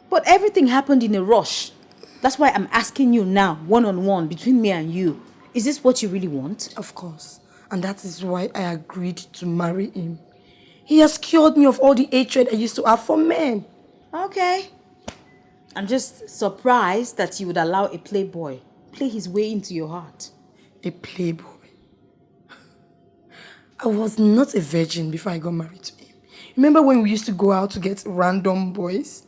But everything happened in a rush. That's why I'm asking you now, one-on-one, between me and you. Is this what you really want? Of course. And that is why I agreed to marry him. He has cured me of all the hatred I used to have for men. Okay. I'm just surprised that you would allow a playboy play his way into your heart. A playboy? I was not a virgin before I got married to him. Remember when we used to go out to get random boys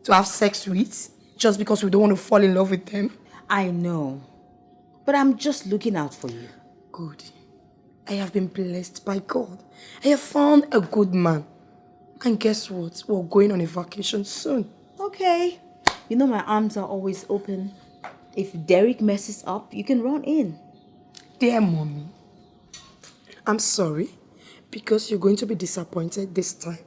to have sex with just because we don't want to fall in love with them? I know. But I'm just looking out for you. Good. I have been blessed by God. I have found a good man. And guess what? We're going on a vacation soon. Okay. You know my arms are always open. If Derrick messes up, you can run in. Dear mommy, I'm sorry because you're going to be disappointed this time.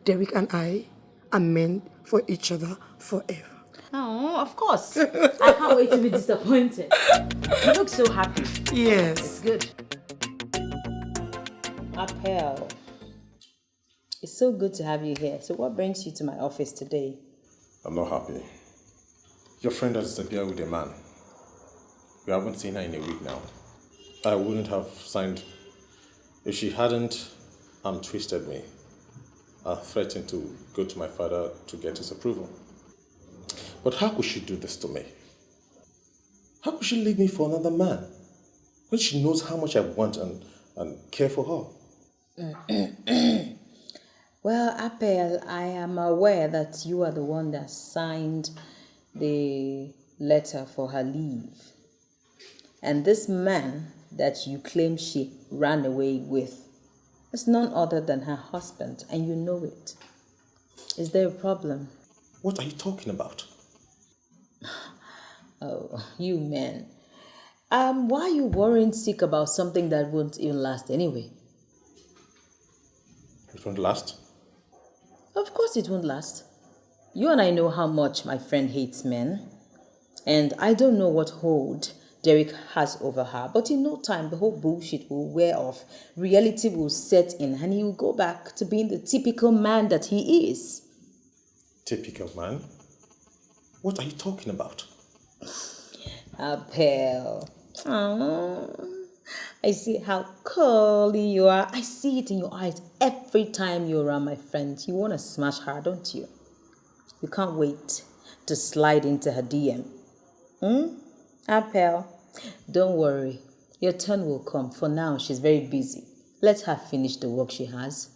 Derrick and I are meant for each other forever. Oh, of course. I can't wait to be disappointed. You look so happy. Yes. It's good. Appel. It's so good to have you here. So what brings you to my office today? I'm not happy. Your friend has disappeared with a man. We haven't seen her in a week now. I wouldn't have signed if she hadn't twisted me and threatened to go to my father to get his approval. But how could she do this to me? How could she leave me for another man when she knows how much I want and care for her? Well, Appel, I am aware that you are the one that signed the letter for her leave. And this man that you claim she ran away with is none other than her husband, and you know it. Is there a problem? What are you talking about? Oh, you men. Why are you worrying sick about something that won't even last anyway? It won't last? Of course it won't last. You and I know how much my friend hates men. And I don't know what hold Derrick has over her. But in no time, the whole bullshit will wear off. Reality will set in and he will go back to being the typical man that he is. Typical man? What are you talking about? Appel. I see how curly you are. I see it in your eyes every time you're around my friend. You want to smash her, don't you? You can't wait to slide into her DM. Appel, don't worry. Your turn will come. For now, she's very busy. Let her finish the work she has.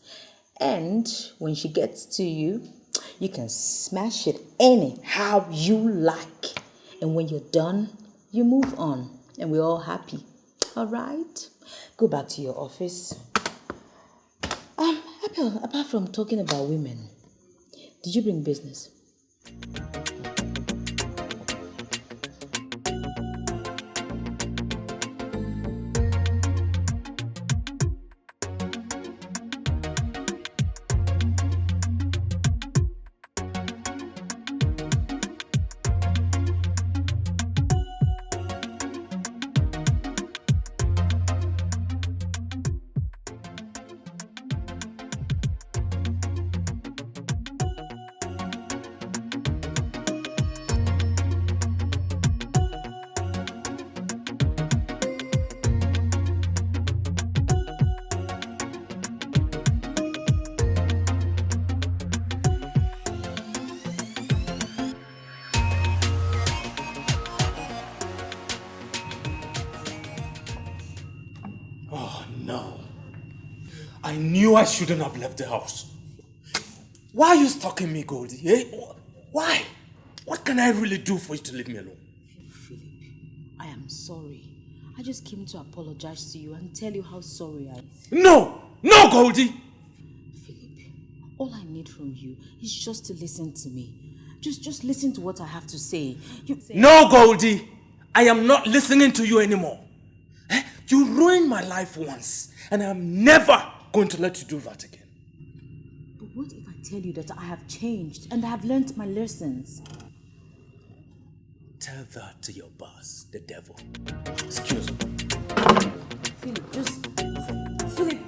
And when she gets to you, you can smash it anyhow you like. And when you're done, you move on. And we're all happy. All right? Go back to your office. Appel, apart from talking about women, did you bring business? Oh no. I knew I shouldn't have left the house. Why are you stalking me, Goldie? Eh? Why? What can I really do for you to leave me alone? Philip, I am sorry. I just came to apologize to you and tell you how sorry I am. No! No, Goldie! Philip, all I need from you is just to listen to me. Just listen to what I have to say. No, Goldie! I am not listening to you anymore. You ruined my life once, and I'm never going to let you do that again. But what if I tell you that I have changed and I have learned my lessons? Tell that to your boss, the devil. Excuse me. Philip, Philip.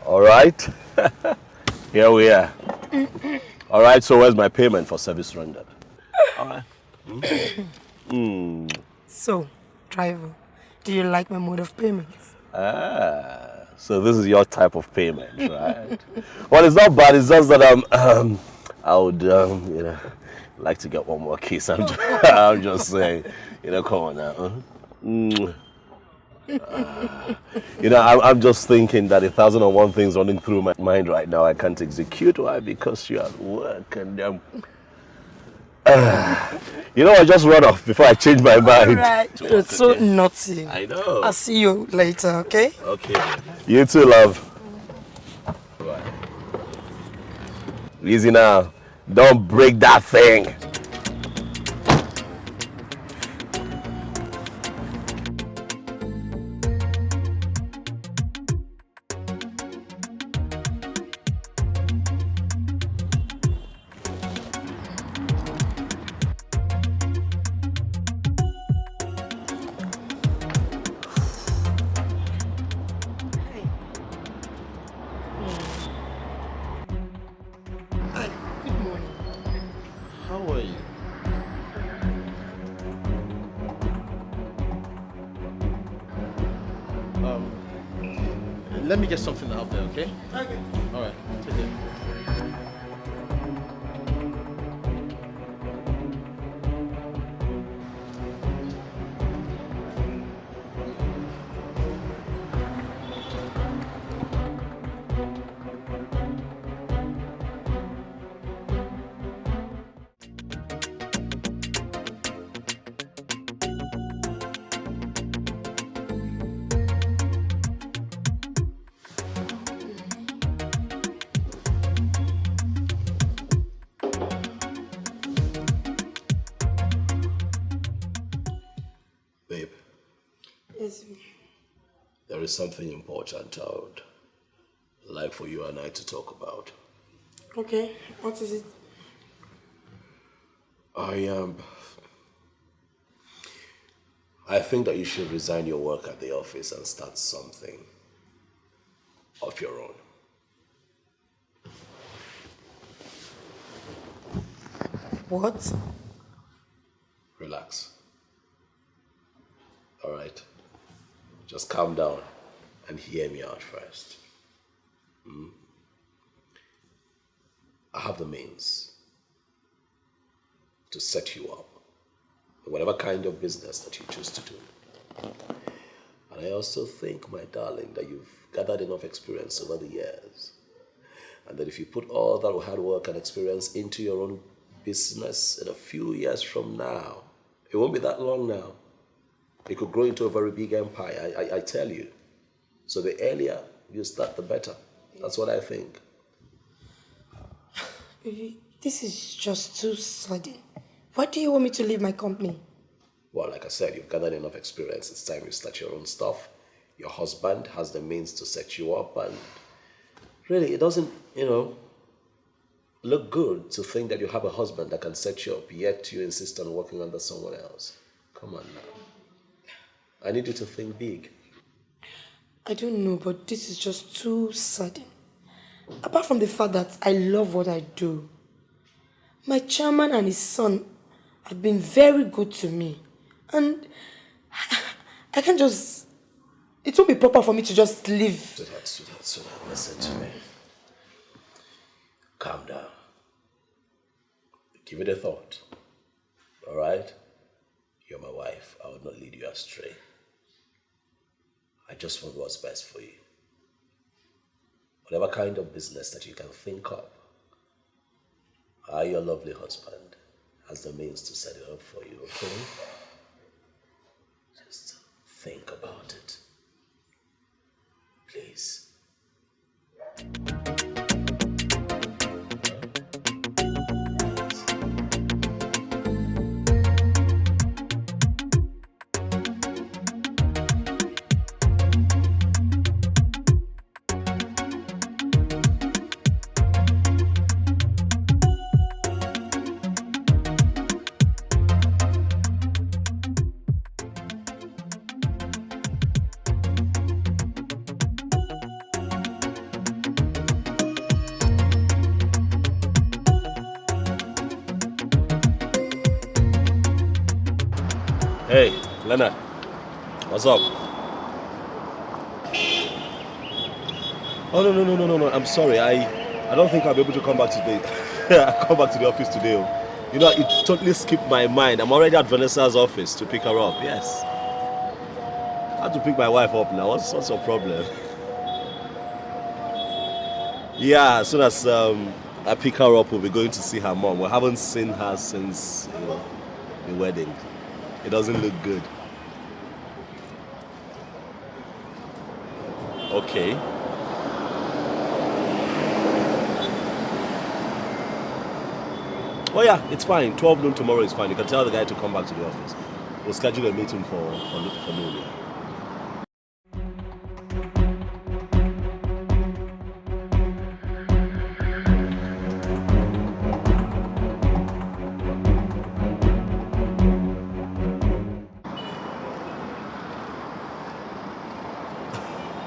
All right. Here we are. All right, so where's my payment for service rendered? All right. So, driver, do you like my mode of payment? So this is your type of payment, right? Well, it's not bad. It's just that I would, like to get one more kiss. I'm just saying, come on now. I'm just thinking that 1,001 things running through my mind right now. I can't execute. Why? Because you're at work and I just run off before I change my mind. Right. You're so naughty. I know. I'll see you later, okay? Okay. You too, love. Right. Easy now. Don't break that thing. Let me get something out there, okay? Okay. All right. Take care. There is something important I would like for you and I to talk about. Okay, what is it? I think that you should resign your work at the office and start something of your own. What? Relax. All right. Just calm down and hear me out first. I have the means to set you up whatever kind of business that you choose to do. And I also think, my darling, that you've gathered enough experience over the years. And that if you put all that hard work and experience into your own business in a few years from now, it won't be that long now, it could grow into a very big empire, I tell you. So the earlier you start, the better. That's what I think. Baby, this is just too sudden. Why do you want me to leave my company? Well, like I said, you've gathered enough experience. It's time you start your own stuff. Your husband has the means to set you up, and really, it doesn't, look good to think that you have a husband that can set you up, yet you insist on working under someone else. Come on now. I need you to think big. I don't know, but this is just too sudden. Apart from the fact that I love what I do, my chairman and his son have been very good to me. And I can't just... It won't be proper for me to just leave. Sweetheart, listen to me. Calm down. Give it a thought. All right? You're my wife. I would not lead you astray. I just want what's best for you. Whatever kind of business that you can think of, your lovely husband has the means to set it up for you, okay? Just think about it. Please. Hey, Leonard, what's up? Oh, no, I'm sorry. I don't think I'll be able to come back today. I'll come back to the office today. It totally skipped my mind. I'm already at Venessa's office to pick her up, yes. I have to pick my wife up now. What's your problem? Yeah, as soon as I pick her up, we'll be going to see her mom. We haven't seen her since the wedding. It doesn't look good. Okay. Oh yeah, it's fine. 12 noon tomorrow is fine. You can tell the guy to come back to the office. We'll schedule a meeting for noon.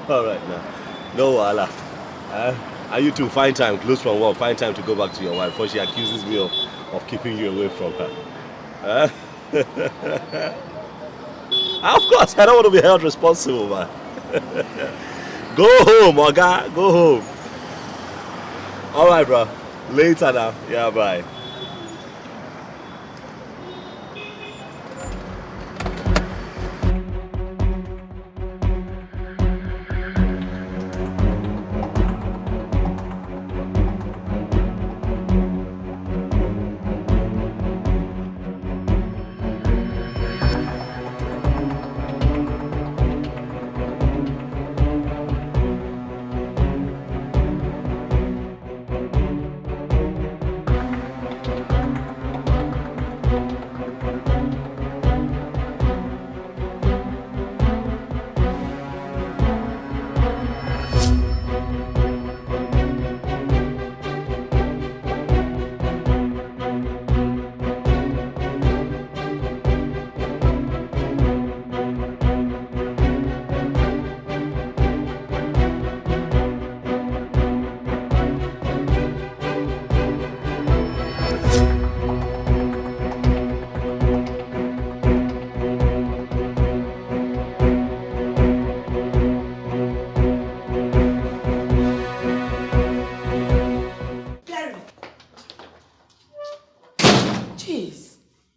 All right now. No wahala. And you two, find time, close from work, find time to go back to your wife before she accuses me of keeping you away from her. Of course, I don't want to be held responsible, man. Go home, Oga. Go home. All right, bro. Later now. Yeah, bye.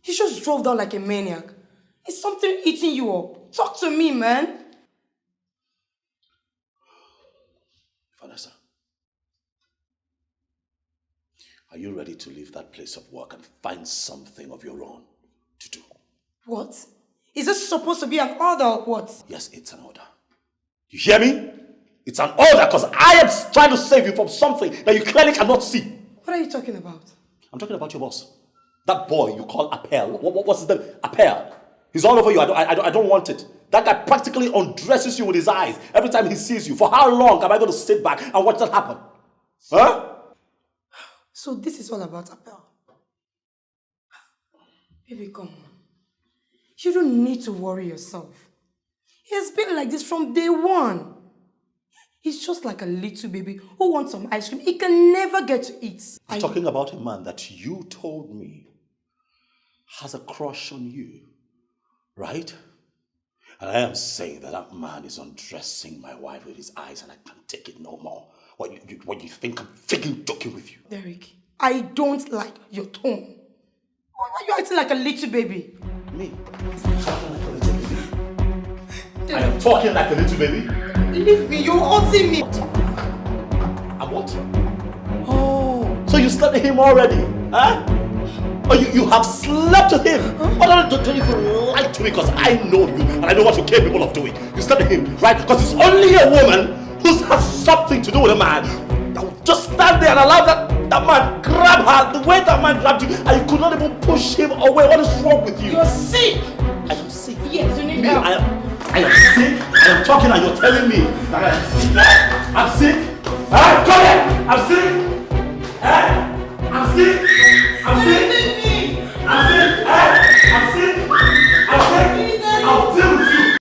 You just drove down like a maniac. Is something eating you up? Talk to me, man. Venessa, are you ready to leave that place of work and find something of your own to do? What? Is this supposed to be an order or what? Yes, it's an order. You hear me? It's an order because I am trying to save you from something that you clearly cannot see. What are you talking about? I'm talking about your boss. That boy you call Appel. What's his name? Appel. He's all over you. I don't want it. That guy practically undresses you with his eyes every time he sees you. For how long am I going to sit back and watch that happen? Huh? So this is all about Appel. Baby, come on. You don't need to worry yourself. He has been like this from day one. He's just like a little baby who wants some ice cream. He can never get to eat. I'm talking about a man that you told me has a crush on you, right? And I am saying that that man is undressing my wife with his eyes and I can't take it no more. What you think I'm freaking joking with you? Derrick, I don't like your tone. Why are you acting like a little baby? Me? I am talking like a little baby? Leave me, you're haunting me. And what? Oh, so you slept with him already? Huh? Oh, you have slept with him? Huh? Don't even lie to me because I know you and I know what you're capable of doing. You slept with him, right? Because it's only a woman who has something to do with a man that will just stand there and allow that man grab her the way that man grabbed you and you could not even push him away. What is wrong with you? You're sick. I am sick. Yes, you need Me, help. I am sick. I am talking and you're telling me that I am sick. I'm sick. Huh? Come here. I'm sick. Huh? I'm sick. I'm sick. I'm sick. Huh? I'm sick. I'm sick. I'll deal with you.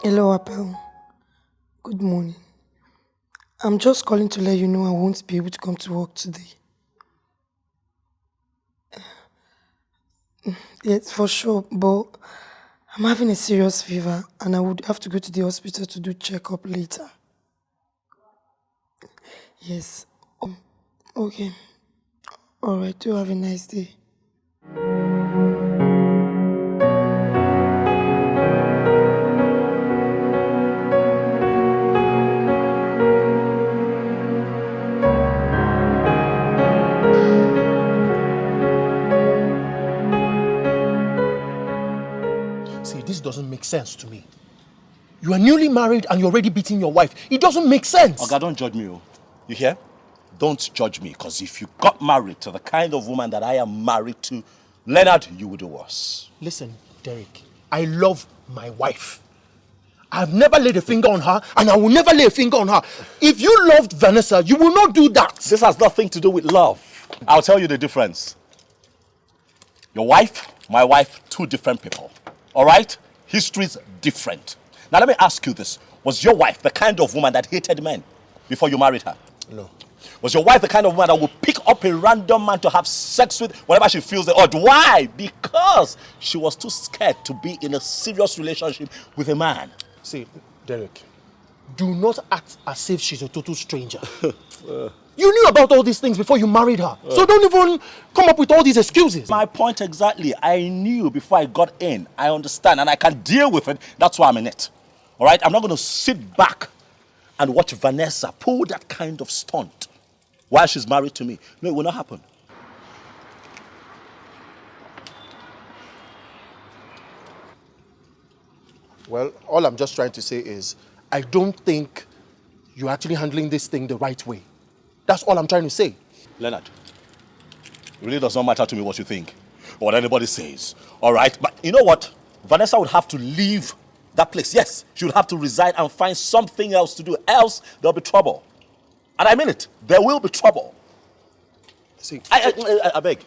Hello, Appel. Good morning. I'm just calling to let you know I won't be able to come to work today. Yes, for sure, but I'm having a serious fever and I would have to go to the hospital to do checkup later. Yes. Okay. Alright, do have a nice day. See, this doesn't make sense to me. You are newly married and you're already beating your wife. It doesn't make sense. Oga, don't judge me. You hear? Don't judge me, because if you got married to the kind of woman that I am married to, Leonard, you would do worse. Listen, Derrick, I love my wife. I've never laid a finger on her and I will never lay a finger on her. If you loved Venessa, you will not do that. This has nothing to do with love. I'll tell you the difference. Your wife, my wife, two different people. All right? History's different. Now let me ask you this. Was your wife the kind of woman that hated men before you married her? No. Was your wife the kind of woman that would pick up a random man to have sex with whenever she feels the urge? Why? Because she was too scared to be in a serious relationship with a man. See, Derrick, do not act as if she's a total stranger. You knew about all these things before you married her. So don't even come up with all these excuses. My point exactly. I knew before I got in. I understand and I can deal with it. That's why I'm in it. All right? I'm not going to sit back and watch Venessa pull that kind of stunt while she's married to me. No, it will not happen. Well, all I'm just trying to say is, I don't think you're actually handling this thing the right way. That's all I'm trying to say. Leonard, it really does not matter to me what you think or what anybody says. All right? But you know what? Venessa would have to leave that place. Yes, she would have to resign and find something else to do. Else, there'll be trouble. And I mean it. There will be trouble. See, I beg.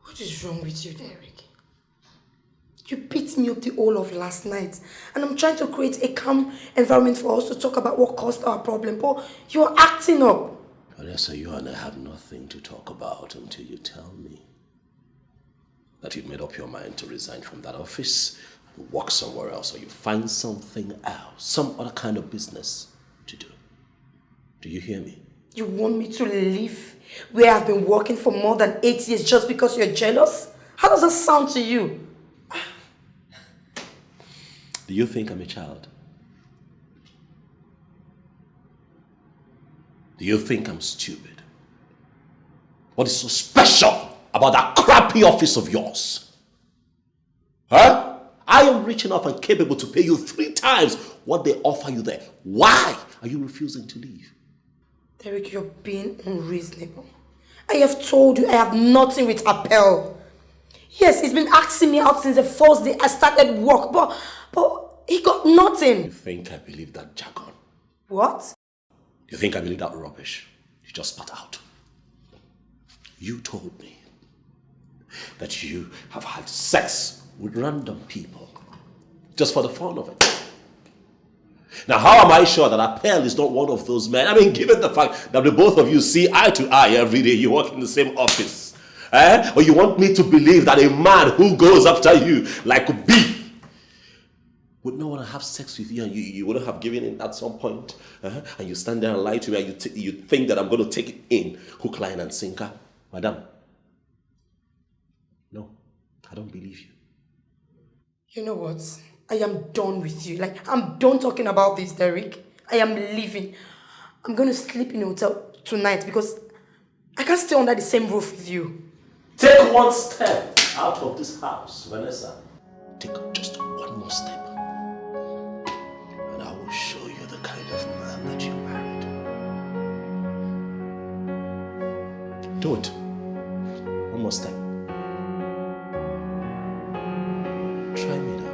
What is wrong with you, Derrick? You beat me up the whole of last night, and I'm trying to create a calm environment for us to talk about what caused our problem, but you're acting up. Vanessa, you and I have nothing to talk about until you tell me that you've made up your mind to resign from that office You work somewhere else or you find something else, some other kind of business to do. Do you hear me? You want me to leave where I've been working for more than 8 years just because you're jealous? How does that sound to you? Do you think I'm a child? Do you think I'm stupid? What is so special about that crappy office of yours? Huh? I am rich enough and capable to pay you 3 times what they offer you there. Why are you refusing to leave? Derrick, you're being unreasonable. I have told you I have nothing with Appel. Yes, he's been asking me out since the first day I started work, but he got nothing. You think I believe that jargon? What? You think I believe that rubbish? You just spat out. You told me that you have had sex with random people just for the fun of it. Now, how am I sure that Appel is not one of those men? I mean, given the fact that the both of you see eye to eye every day, you work in the same office. Or you want me to believe that a man who goes after you like a bee would not want to have sex with you, and you wouldn't have given in at some point, and you stand there and lie to me, and you think that I'm going to take it in hook, line, and sinker? Madam, no, I don't believe you. You know what? I am done with you. Like, I'm done talking about this, Derrick. I am leaving. I'm going to sleep in a hotel tonight because I can't stay under the same roof with you. Take one step out of this house, Venessa. Take just one more step. And I will show you the kind of man that you married. Do it. One more step. Try me now.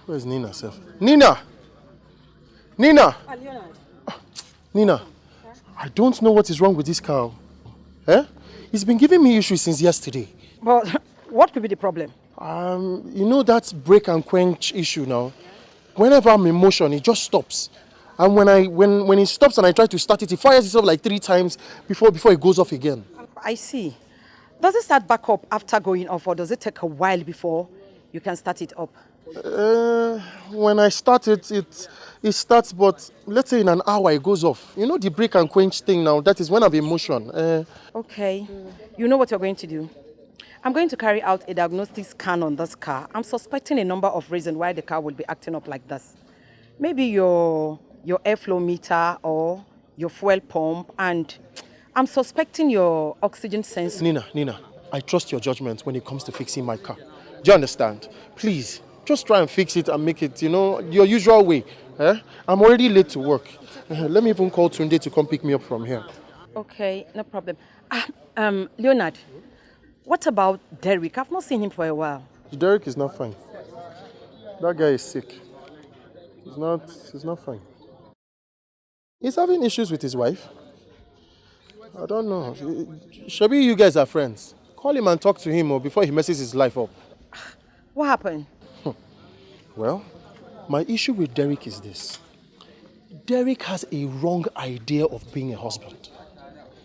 Where's Nina, Seth? Nina! Nina! Nina, I don't know what is wrong with this cow. He's been giving me issues since yesterday. But what could be the problem? You know that break and quench issue now? Whenever I'm in motion, it just stops. And when it stops and I try to start it, it fires itself like 3 times before it goes off again. I see. Does it start back up after going off, or does it take a while before you can start it up? When I start it starts, but let's say in an hour it goes off. You know the break and quench thing now, that is when I'm in motion. Okay. You know what you're going to do? I'm going to carry out a diagnostic scan on this car. I'm suspecting a number of reasons why the car will be acting up like this. Maybe your airflow meter or your fuel pump, and I'm suspecting your oxygen sensor. Nina, I trust your judgment when it comes to fixing my car. Do you understand? Please, just try and fix it and make it, your usual way. I'm already late to work. Let me even call Tunde to come pick me up from here. Okay, no problem. Leonard, what about Derrick? I've not seen him for a while. Derrick is not fine. That guy is sick. He's not fine. He's having issues with his wife. I don't know. Shabi, you guys are friends. Call him and talk to him before he messes his life up. What happened? Well, my issue with Derrick is this. Derrick has a wrong idea of being a husband.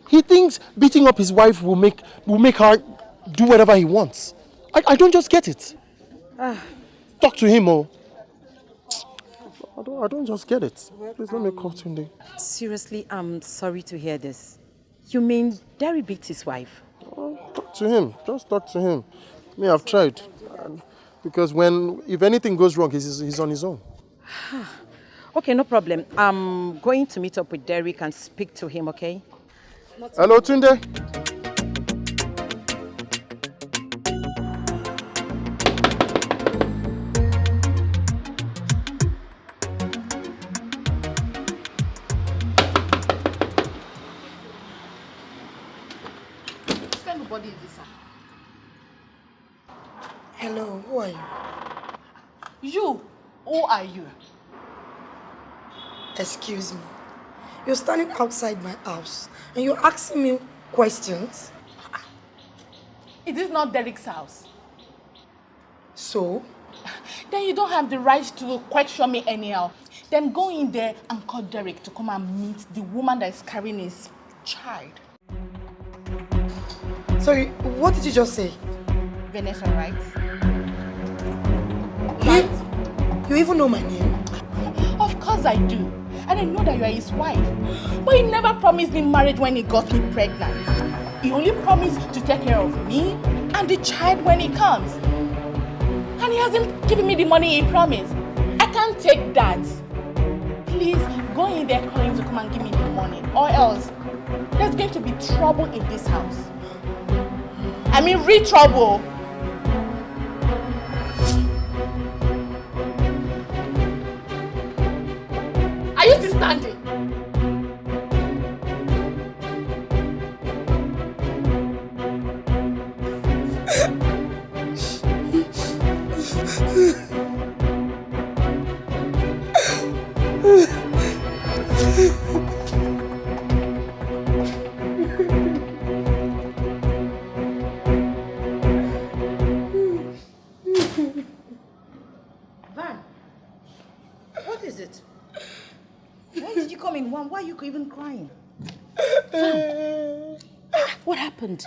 He thinks beating up his wife will make her do whatever he wants. I don't just get it. Talk to him, I don't just get it. Please let me call Tunde. Seriously, I'm sorry to hear this. You mean Derrick beat his wife? Talk to him. Just talk to him. Me, I've tried. Because if anything goes wrong, he's on his own. Okay, no problem. I'm going to meet up with Derrick and speak to him, okay? Hello, Tunde. Everybody is this house. Hello, who are you? You, who are you? Excuse me. You're standing outside my house and you're asking me questions. Is this not Derrick's house? So? Then you don't have the right to question me anyhow. Then go in there and call Derrick to come and meet the woman that is carrying his child. Sorry, what did you just say? Venessa, right? You even know my name? Of course I do. And I know that you are his wife. But he never promised me marriage when he got me pregnant. He only promised to take care of me and the child when he comes. And he hasn't given me the money he promised. I can't take that. Please, go in there, call him to come and give me the money. Or else, there's going to be trouble in this house. I mean, real trouble. Are you still standing? Van, what is it? Why did you come in one? Why are you even crying? Van, what happened?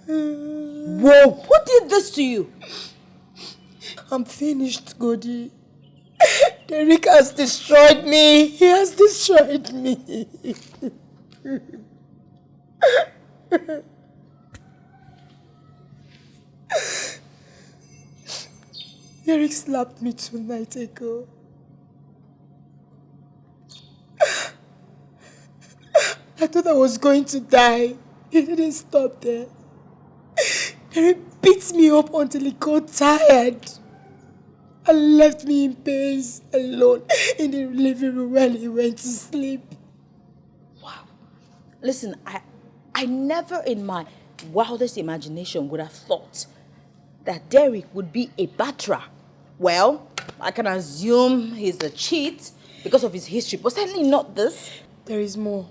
Whoa, who did this to you? I'm finished, Goldie. Derrick has destroyed me. He has destroyed me. Derrick slapped me 2 nights ago. I thought I was going to die. He didn't stop there. Derrick beat me up until he got tired and left me in pains alone in the living room while he went to sleep. Wow. Listen, I never in my wildest imagination would have thought that Derrick would be a batterer. Well, I can assume he's a cheat because of his history, but certainly not this. There is more.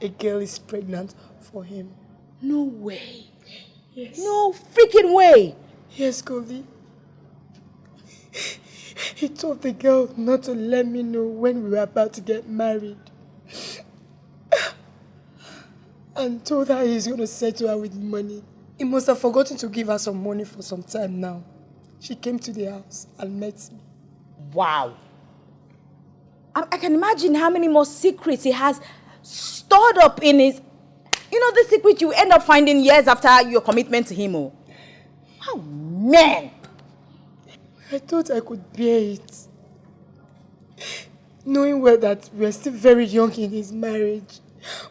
A girl is pregnant for him. No way. Yes. No freaking way. Yes, Goldie. He told the girl not to let me know when we were about to get married. And told her he's going to settle her with money. He must have forgotten to give her some money for some time now. She came to the house and met me. Wow. I can imagine how many more secrets he has stored up in his... You know, the secret you end up finding years after your commitment to him. Oh, man. I thought I could bear it. Knowing well that we're still very young in his marriage.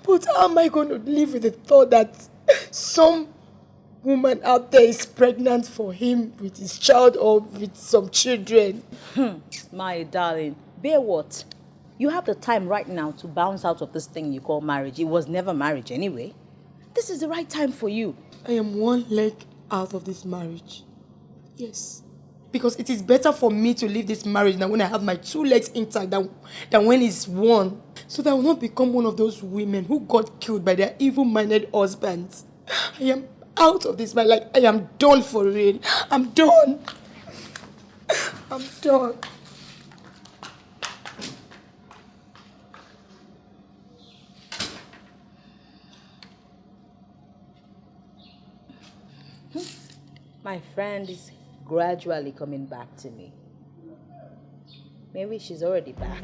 But how am I going to live with the thought that some woman out there is pregnant for him with his child or with some children? My darling, bear what? You have the time right now to bounce out of this thing you call marriage. It was never marriage anyway. This is the right time for you. I am one leg out of this marriage. Yes. Because it is better for me to leave this marriage than when I have my 2 legs intact than when it's one. So that I will not become one of those women who got killed by their evil-minded husbands. I am out of this marriage. Like, I am done for real. I'm done. I'm done. My friend is gradually coming back to me. Maybe she's already back.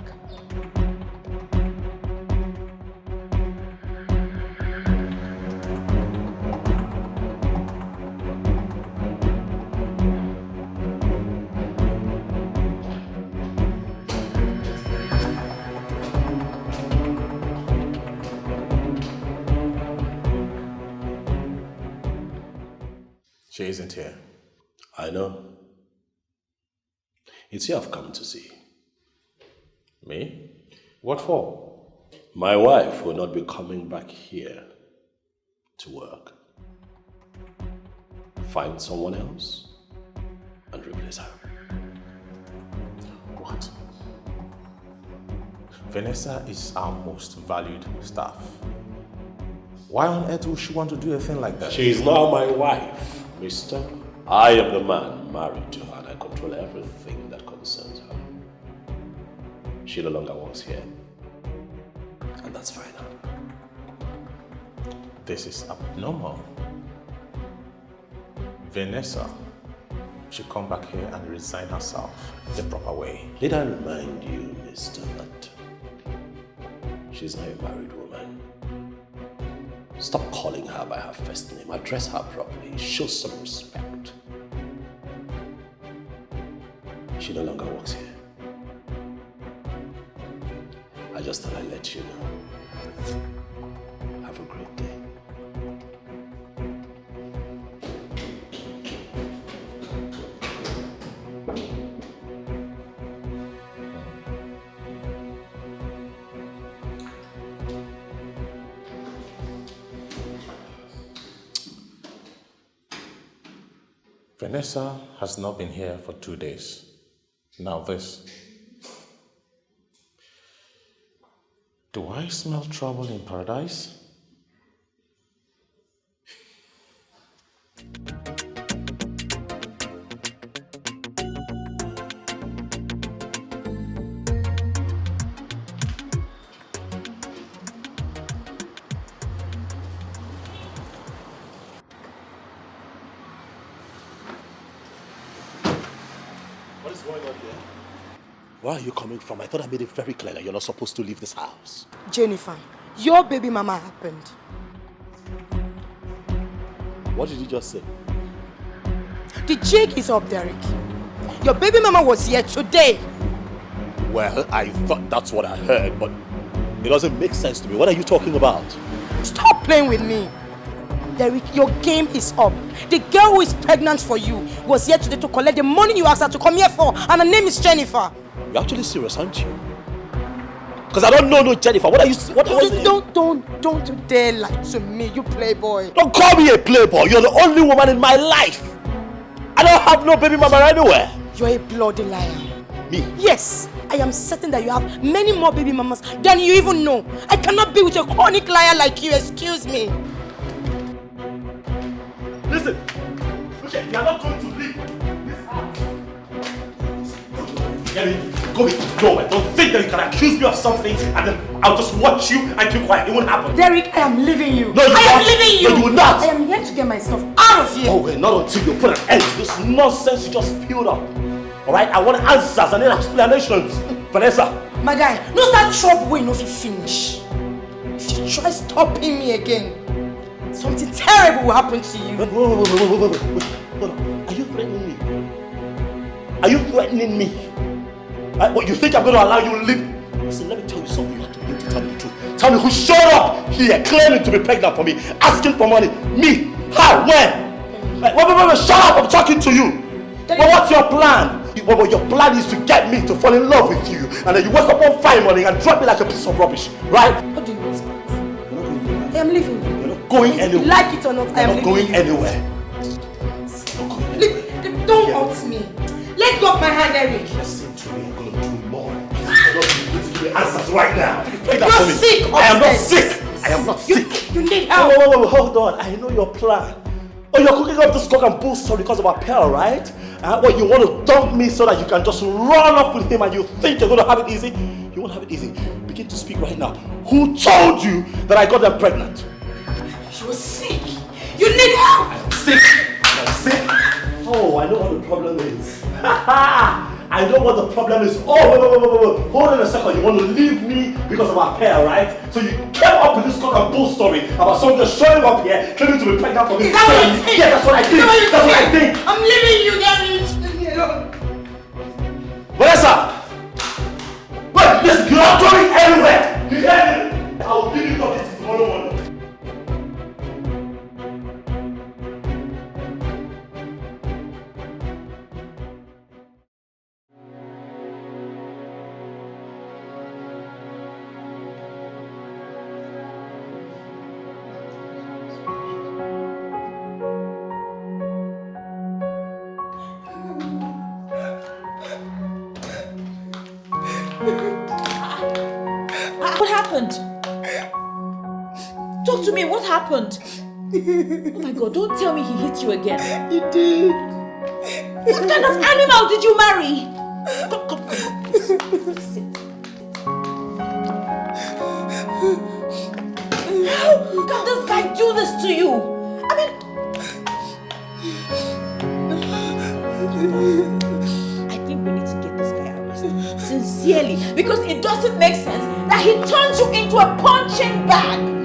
She isn't here. I know. It's you I've come to see. Me? What for? My wife will not be coming back here to work. Find someone else and replace her. What? Venessa is our most valued staff. Why on earth would she want to do a thing like that? She is now my wife, mister. I am the man married to her and I control everything that concerns her. She no longer works here. And that's final. This is abnormal. Venessa should come back here and resign herself the proper way. Did I remind you, mister, that she's not a married woman? Stop calling her by her first name. Address her properly. Show some respect. She no longer works here. I just thought I'd let you know. Have a great day. Venessa has not been here for 2 days. Now this. Do I smell trouble in paradise? What is going on here? Where are you coming from? I thought I made it very clear that you're not supposed to leave this house. Jennifer, your baby mama happened. What did you just say? The jig is up, Derrick. Your baby mama was here today. Well, I thought that's what I heard, but it doesn't make sense to me. What are you talking about? Stop playing with me. Derrick, your game is up. The girl who is pregnant for you was here today to collect the money you asked her to come here for, and her name is Jennifer. You're actually serious, aren't you? Because I don't know no Jennifer. What are you? Don't you dare lie to me, you playboy. Don't call me a playboy. You're the only woman in my life. I don't have no baby mama anywhere. You're a bloody liar. Me? Yes, I am certain that you have many more baby mamas than you even know. I cannot be with a chronic liar like you, excuse me. Listen, okay, you are not going to leave this house. Get me? Go in. No, I don't think that you can accuse me of something and then I'll just watch you and keep quiet. It won't happen. Derrick, I am leaving you. No, you I am leaving you. No, you will not. I am here to get myself out of here. Oh, wait, not until you put an end to this nonsense you just spilled up. Alright, I want answers and then explanations. Venessa. My guy, no start trouble when you know if you finish. If you try stopping me again, something terrible will happen to you. Wait. Hold on. Are you threatening me? Are you threatening me? What, you think I'm going to allow you to live? Listen, let me tell you something. You have to be able to tell me the truth. Tell me who showed up here claiming to be pregnant for me, asking for money. Me? How? When? Wait, shut up. I'm talking to you. Well, what's your plan? Well, your plan is to get me to fall in love with you, and then you wake up one fine morning and drop me like a piece of rubbish, right? What do you expect? I am leaving you. You're not going anywhere. Like it or not, I am not going anywhere. Don't hurt me. Let go of my hand, Derrick. Listen to me, I'm going to do more. I'm not going to give you answers right now. You're sick. I am not sick. I am not sick. You need help. Wait, hold on. I know your plan. Oh, you're cooking up this cock and bull story because of our Pearl, right? What, you want to dump me so that you can just run up with him and you think you're going to have it easy? You won't have it easy. Begin to speak right now. Who told you that I got them pregnant? She was sick. You need help. I'm sick. I'm sick. Oh, I know what the problem is. I know what the problem is. Oh, wait. Hold on a second. You want to leave me because of our pair, right? So you came up with this cock and bull story about someone just showing up here, claiming to be pregnant for me. Is that what you think? Yeah, that's what I think. That's what I think. I'm leaving you, Derrick. Leave me alone. Vanessa! Wait, listen, you're not going anywhere. You hear me? I'll give you talking tomorrow morning. Talk to me. What happened? Oh my God, don't tell me he hit you again. He did. What kind of animal did you marry? Come. Sit. How can this guy do this to you? I mean... I think we need to get this guy arrested. Sincerely. Because it doesn't make sense that he turns you into a punching bag.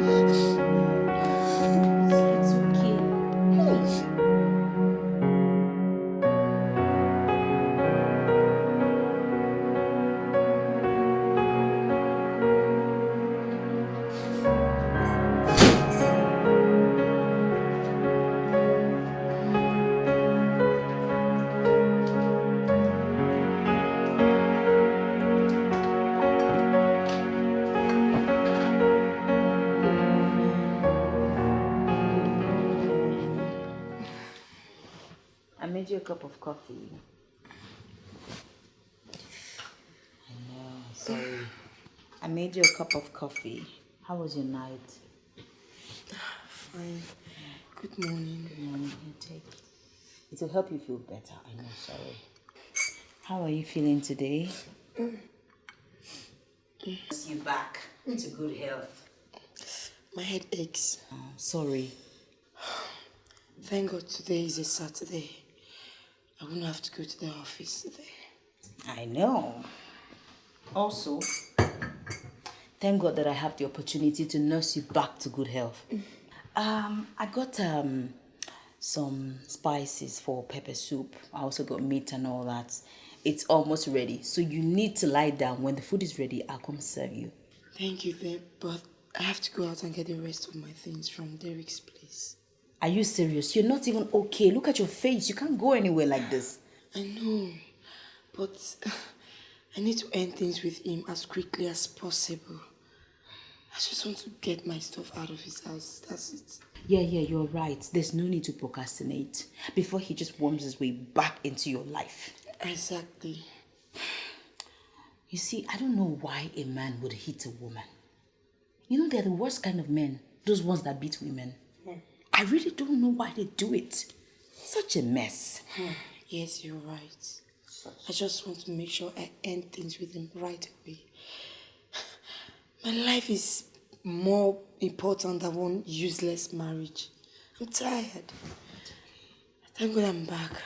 It's okay. I made you a cup of coffee. I know, sorry. I made you a cup of coffee. How was your night? Fine. Good morning. Good morning. Here, take. It will help you feel better. I know, sorry. How are you feeling today? You back to good health. My head aches. Oh, sorry. Thank God today is a Saturday. I wouldn't have to go to the office today. I know. Also, thank God that I have the opportunity to nurse you back to good health. I got some spices for pepper soup. I also got meat and all that. It's almost ready. So you need to lie down. When the food is ready, I'll come serve you. Thank you, babe, but I have to go out and get the rest of my things from Derrick's place. Are you serious? You're not even okay. Look at your face. You can't go anywhere like this. I know, but I need to end things with him as quickly as possible. I just want to get my stuff out of his house. That's it. Yeah, you're right. There's no need to procrastinate before he just worms his way back into your life. Exactly. You see, I don't know why a man would hit a woman. You know, they're the worst kind of men. Those ones that beat women. I really don't know why they do it. Such a mess. Yes, you're right. I just want to make sure I end things with him right away. My life is more important than one useless marriage. I'm tired. Thank God I'm back.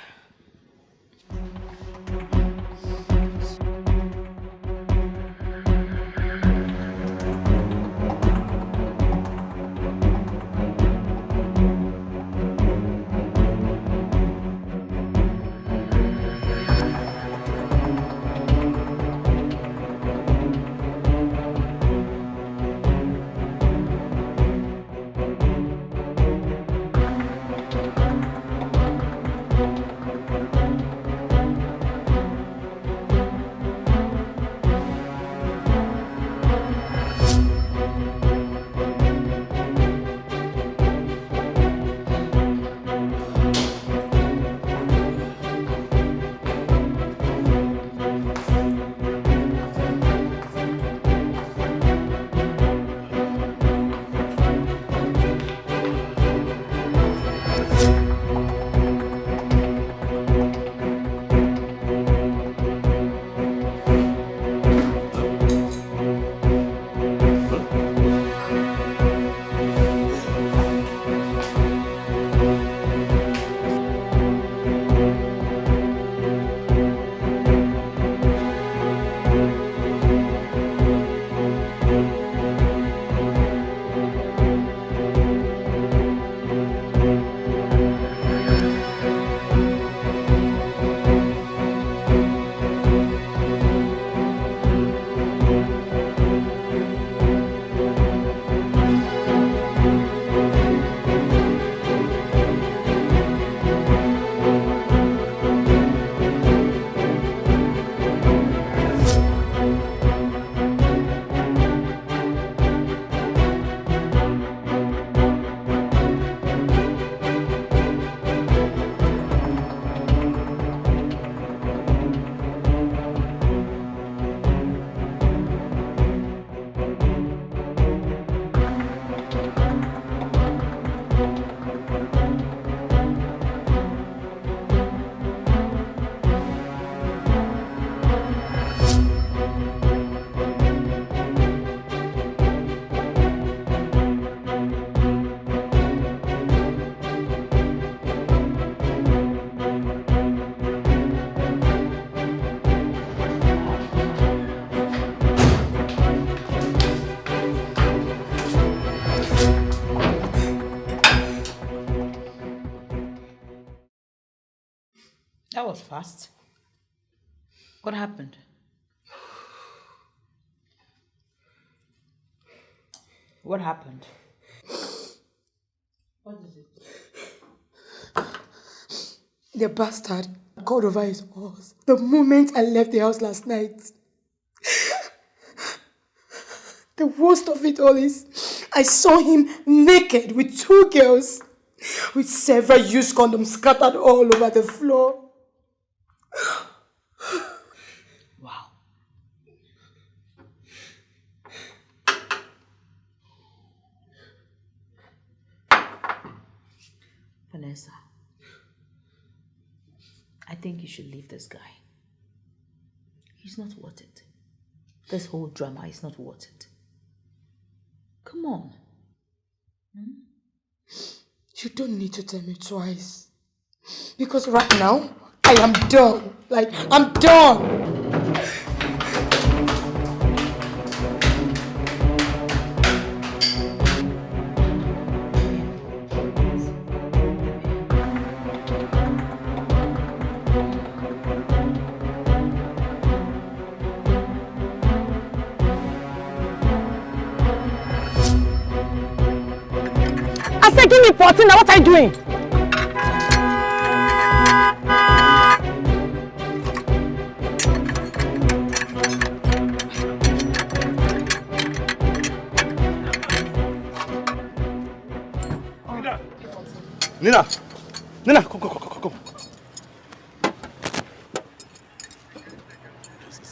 That was fast. What happened? What happened? What is it? The bastard called over his horse the moment I left the house last night. The worst of it all is, I saw him naked with 2 girls, with several used condoms scattered all over the floor. Wow. Vanessa, I think you should leave this guy. He's not worth it. This whole drama is not worth it. Come on. You don't need to tell me twice. Because right now, I am done. Like, I'm done. I said, give me 14, now what are you doing? Nina, come.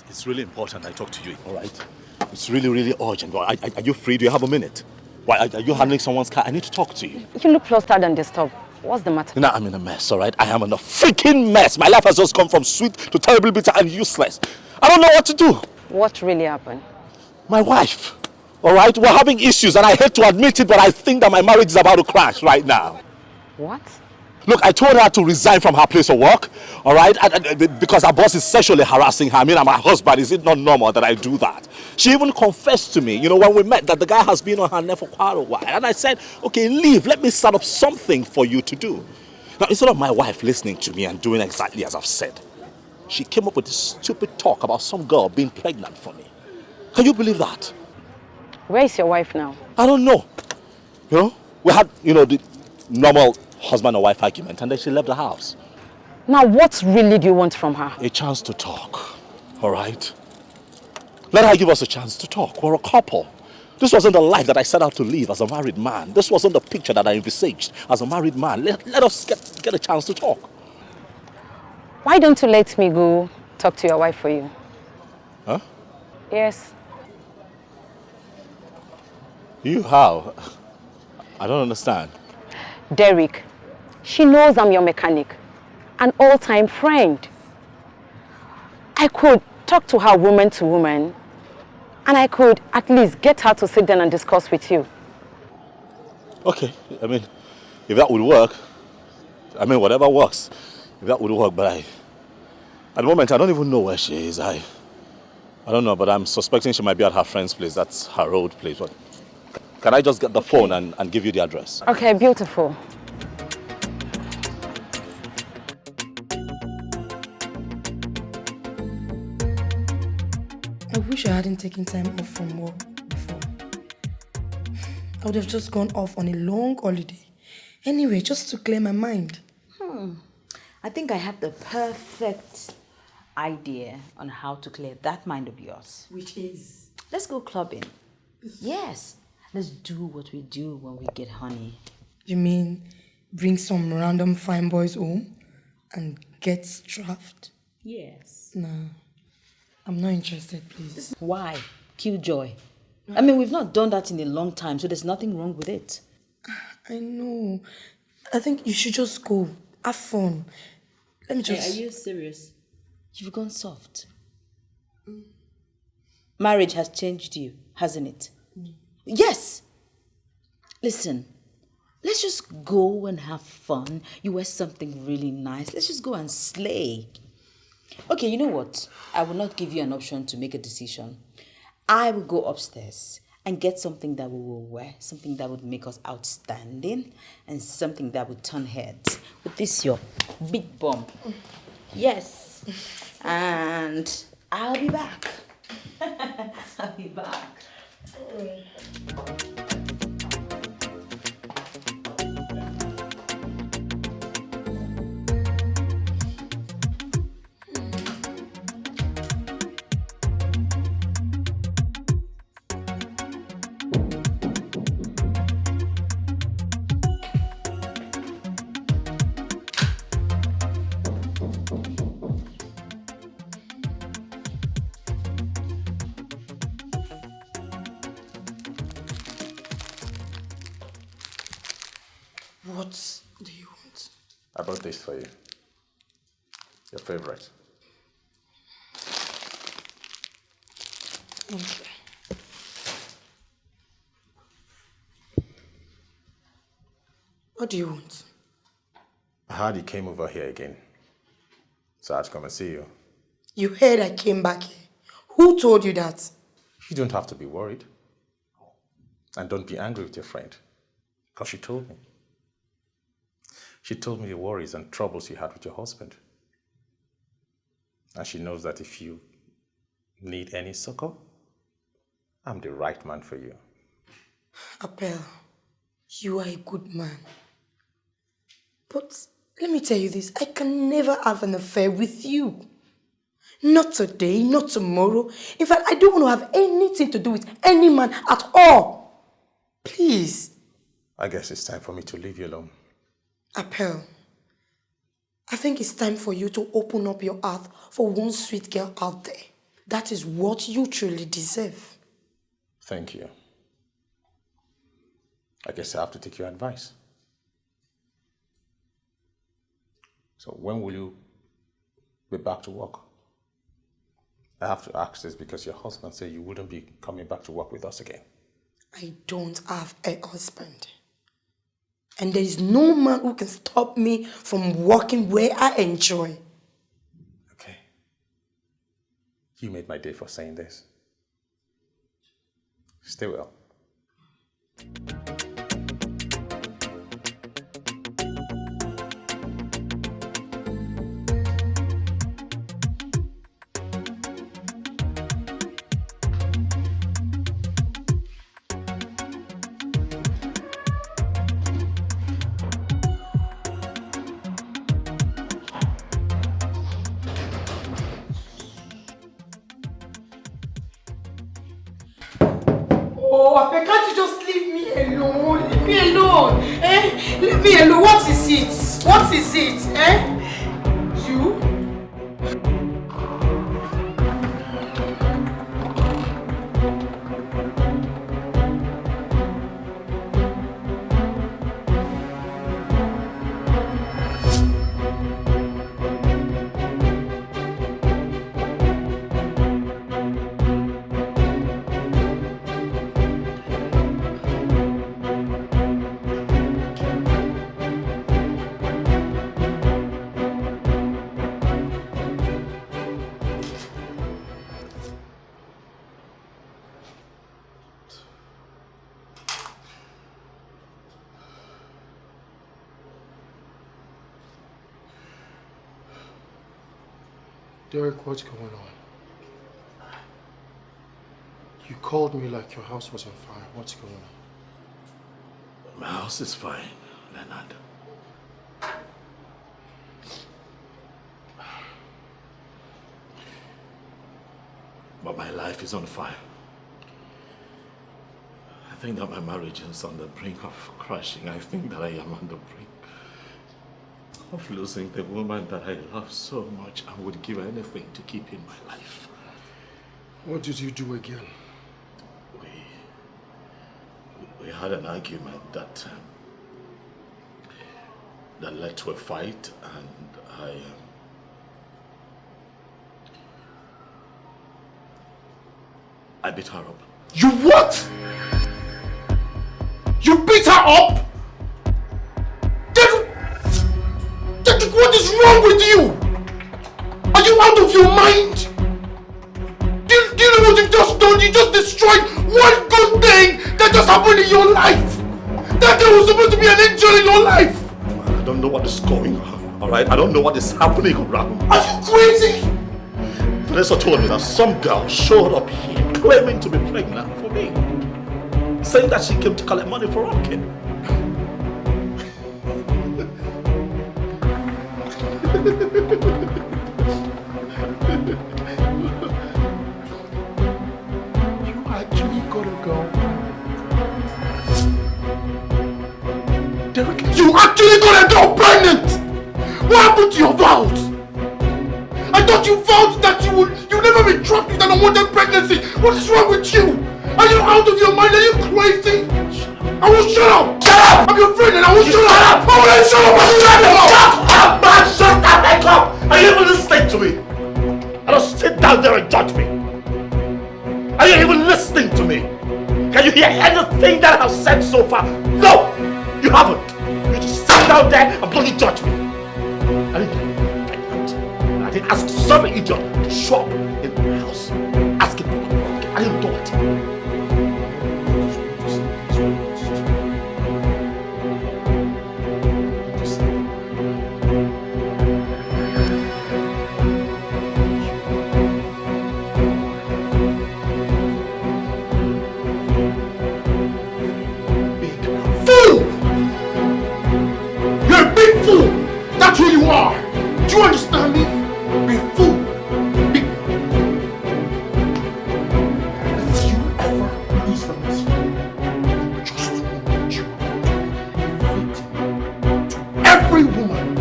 It's really important I talk to you, all right? It's really, really urgent. Are you free? Do you have a minute? Why, are you handling someone's car? I need to talk to you. You look flustered and disturbed. What's the matter? Nina, I'm in a mess, all right? I am in a freaking mess. My life has just gone from sweet to terribly bitter and useless. I don't know what to do. What really happened? My wife, all right? We're having issues and I hate to admit it, but I think that my marriage is about to crash right now. What? Look, I told her to resign from her place of work, all right? Because her boss is sexually harassing her. I mean, I'm her husband. Is it not normal that I do that? She even confessed to me, you know, when we met, that the guy has been on her neck for quite a while. And I said, okay, leave. Let me set up something for you to do. Now, instead of my wife listening to me and doing exactly as I've said, she came up with this stupid talk about some girl being pregnant for me. Can you believe that? Where is your wife now? I don't know. You know, we had, you know, the normal husband and wife argument, and then she left the house. Now, what really do you want from her? A chance to talk, all right? Let her give us a chance to talk. We're a couple. This wasn't the life that I set out to live as a married man. This wasn't the picture that I envisaged as a married man. Let us get a chance to talk. Why don't you let me go talk to your wife for you? Huh? Yes. You, how? I don't understand. Derrick, she knows I'm your mechanic, an all-time friend. I could talk to her woman to woman, and I could at least get her to sit down and discuss with you. Okay, I mean, if that would work, I mean, whatever works, if that would work, but at the moment, I don't even know where she is. I don't know, but I'm suspecting she might be at her friend's place. That's her old place. But can I just get the phone and give you the address? Okay, beautiful. I wish I hadn't taken time off from work before. I would have just gone off on a long holiday. Anyway, just to clear my mind. I think I have the perfect idea on how to clear that mind of yours. Which is? Let's go clubbing. Yes. Let's do what we do when we get honey. You mean bring some random fine boys home and get strapped? Yes. No. I'm not interested, please. Why? Killjoy. I mean, we've not done that in a long time, so there's nothing wrong with it. I know. I think you should just go. Have fun. Let me just... Hey, are you serious? You've gone soft. Marriage has changed you, hasn't it? Yes! Listen, let's just go and have fun. You wear something really nice. Let's just go and slay. Okay, you know what? I will not give you an option to make a decision. I will go upstairs and get something that we will wear, something that would make us outstanding, and something that would turn heads. With this, your big bump. Yes. And I'll be back. I'll be back. What do you want? I brought this for you. Your favorite. Thank you. What do you want? I heard you came over here again. So I had to come and see you. You heard I came back here. Who told you that? You don't have to be worried. And don't be angry with your friend. Because she told me. She told me the worries and troubles you had with your husband. And she knows that if you need any succor, I'm the right man for you. Appel, you are a good man. But let me tell you this, I can never have an affair with you. Not today, not tomorrow. In fact, I don't want to have anything to do with any man at all. Please. I guess it's time for me to leave you alone. Appel, I think it's time for you to open up your heart for one sweet girl out there. That is what you truly deserve. Thank you. I guess I have to take your advice. So when will you be back to work? I have to ask this because your husband said you wouldn't be coming back to work with us again. I don't have a husband. And there is no man who can stop me from working where I enjoy. Okay. You made my day for saying this. Stay well. Oh, Ape, can't you just leave me alone? Leave me alone. Eh? Leave me alone. What is it? What is it? Eh? You? Derrick, what's going on? You called me like your house was on fire. What's going on? My house is fine, Leonard. But my life is on fire. I think that my marriage is on the brink of crashing. I think that I am on the brink of losing the woman that I love so much and would give anything to keep in my life. What did you do again? We had an argument that led to a fight, and I beat her up. You what? You beat her up? Derrick, what is wrong with you? Are you out of your mind? Do you know what you've just done? You just destroyed one good thing that just happened in your life. That girl was supposed to be an angel in your life. I don't know what is going on. All right, I don't know what is happening around. Are you crazy? Vanessa told me that some girl showed up here claiming to be pregnant for me, saying that she came to collect money for our kid. You actually got a girl. Derrick, you actually got a girl pregnant! What happened to your vows? I thought you vowed that you never be trapped with an unwanted pregnancy. What is wrong with you? Are you out of your mind? Are you crazy? I will shut up! Shut up! I'm your friend and I will shut up! I will shut up! Shut up, man! Shut the heck up! Are you even listening to me? I don't sit down there and judge me. Are you even listening to me? Can you hear anything that I've said so far? No! You haven't. You just sit down there and bloody judge me. I didn't ask some idiot to show up in my house asking for money. I didn't do it. That's who you are! Do you understand me? Be a fool! If you ever lose Venessa, just know that you are victim to every woman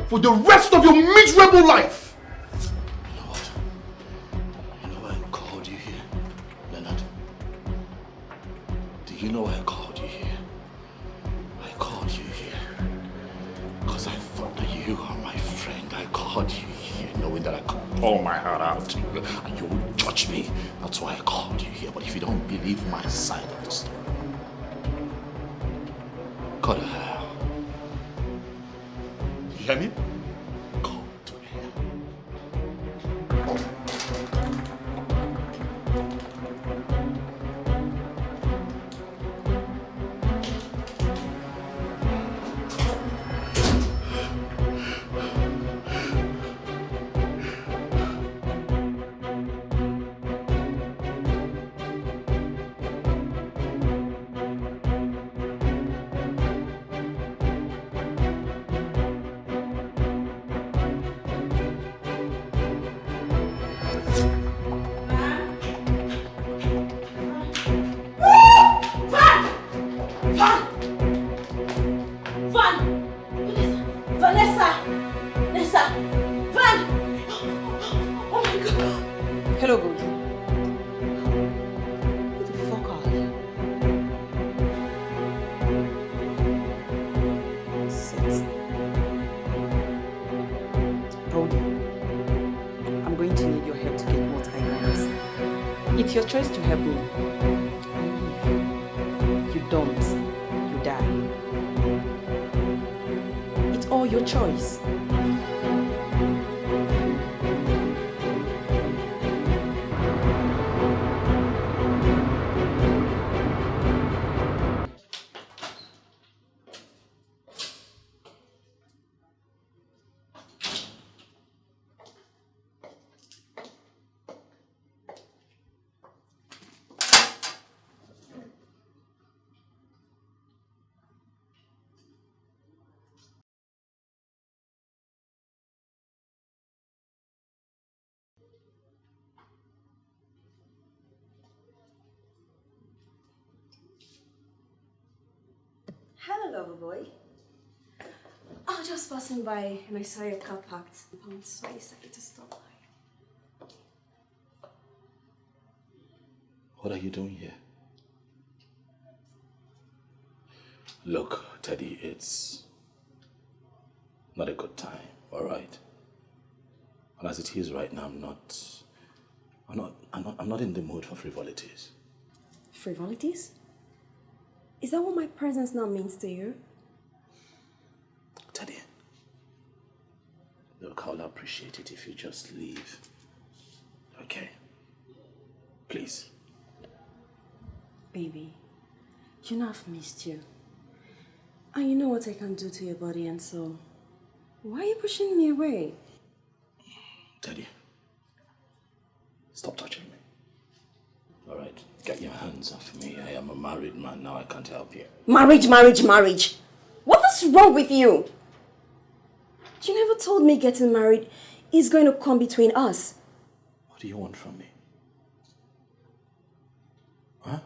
for the rest of your miserable life! You know why I called you here, Leonard? Do you know why I called you here? I called you here because I thought that you are my friend. I called you here knowing that I could pour my heart out to you and you would judge me. That's why I called you here. But if you don't believe my side of the story, go to hell. You hear me? Go to hell. Hello, Goldie. Who the fuck are you? Sit. Goldie, I'm going to need your help to get what I want. It's your choice to help me. You don't, you die. It's all your choice. Hello, lover boy. I was just passing by and I saw your car parked. So I decided to stop by. What are you doing here? Look, Teddy, it's not a good time, all right? And as it is right now, I'm not in the mood for frivolities. Frivolities? Is that what my presence now means to you? Teddy, look, I'll appreciate it if you just leave. Okay? Please. Baby, you know I've missed you. And you know what I can do to your body and soul. Why are you pushing me away? Teddy, stop touching me. All right, get your hands off me. I am a married man now. I can't help you. Marriage, marriage, marriage. What is wrong with you? You never told me getting married is going to come between us. What do you want from me? Huh?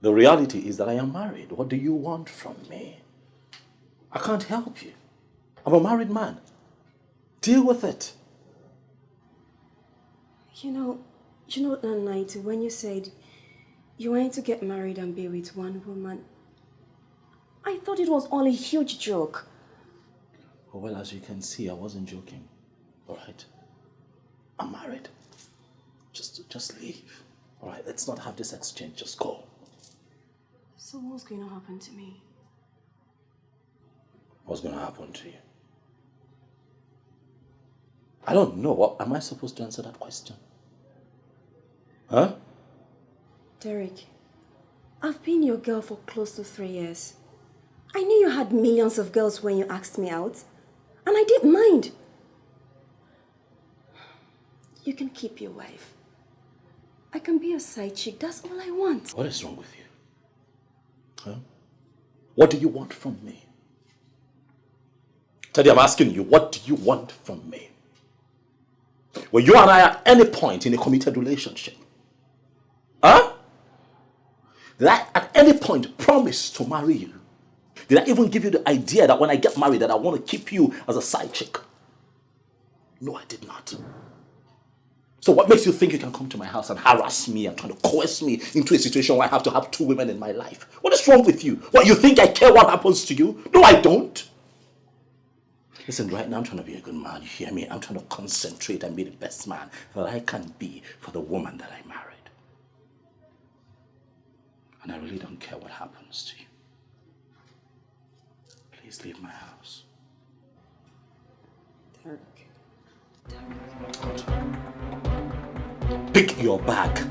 The reality is that I am married. What do you want from me? I can't help you. I'm a married man. Deal with it. You know that night when you said you wanted to get married and be with one woman, I thought it was all a huge joke. Oh, well, as you can see, I wasn't joking. All right? I'm married. Just leave. All right? Let's not have this exchange. Just go. So what's going to happen to me? What's going to happen to you? I don't know. What am I supposed to answer that question? Huh? Derrick, I've been your girl for close to 3 years. I knew you had millions of girls when you asked me out, and I didn't mind. You can keep your wife. I can be a side chick. That's all I want. What is wrong with you? Huh? What do you want from me? Teddy, I'm asking you, what do you want from me? Were you and I at any point in a committed relationship? Huh? Did I at any point promise to marry you? Did I even give you the idea that when I get married that I want to keep you as a side chick? No, I did not. So what makes you think you can come to my house and harass me and try to coerce me into a situation where I have to have 2 women in my life? What is wrong with you? What, you think I care what happens to you? No, I don't. Listen, right now I'm trying to be a good man, you hear me? I'm trying to concentrate and be the best man that I can be for the woman that I married. And I really don't care what happens to you. Please leave my house. Derrick. Pick your bag.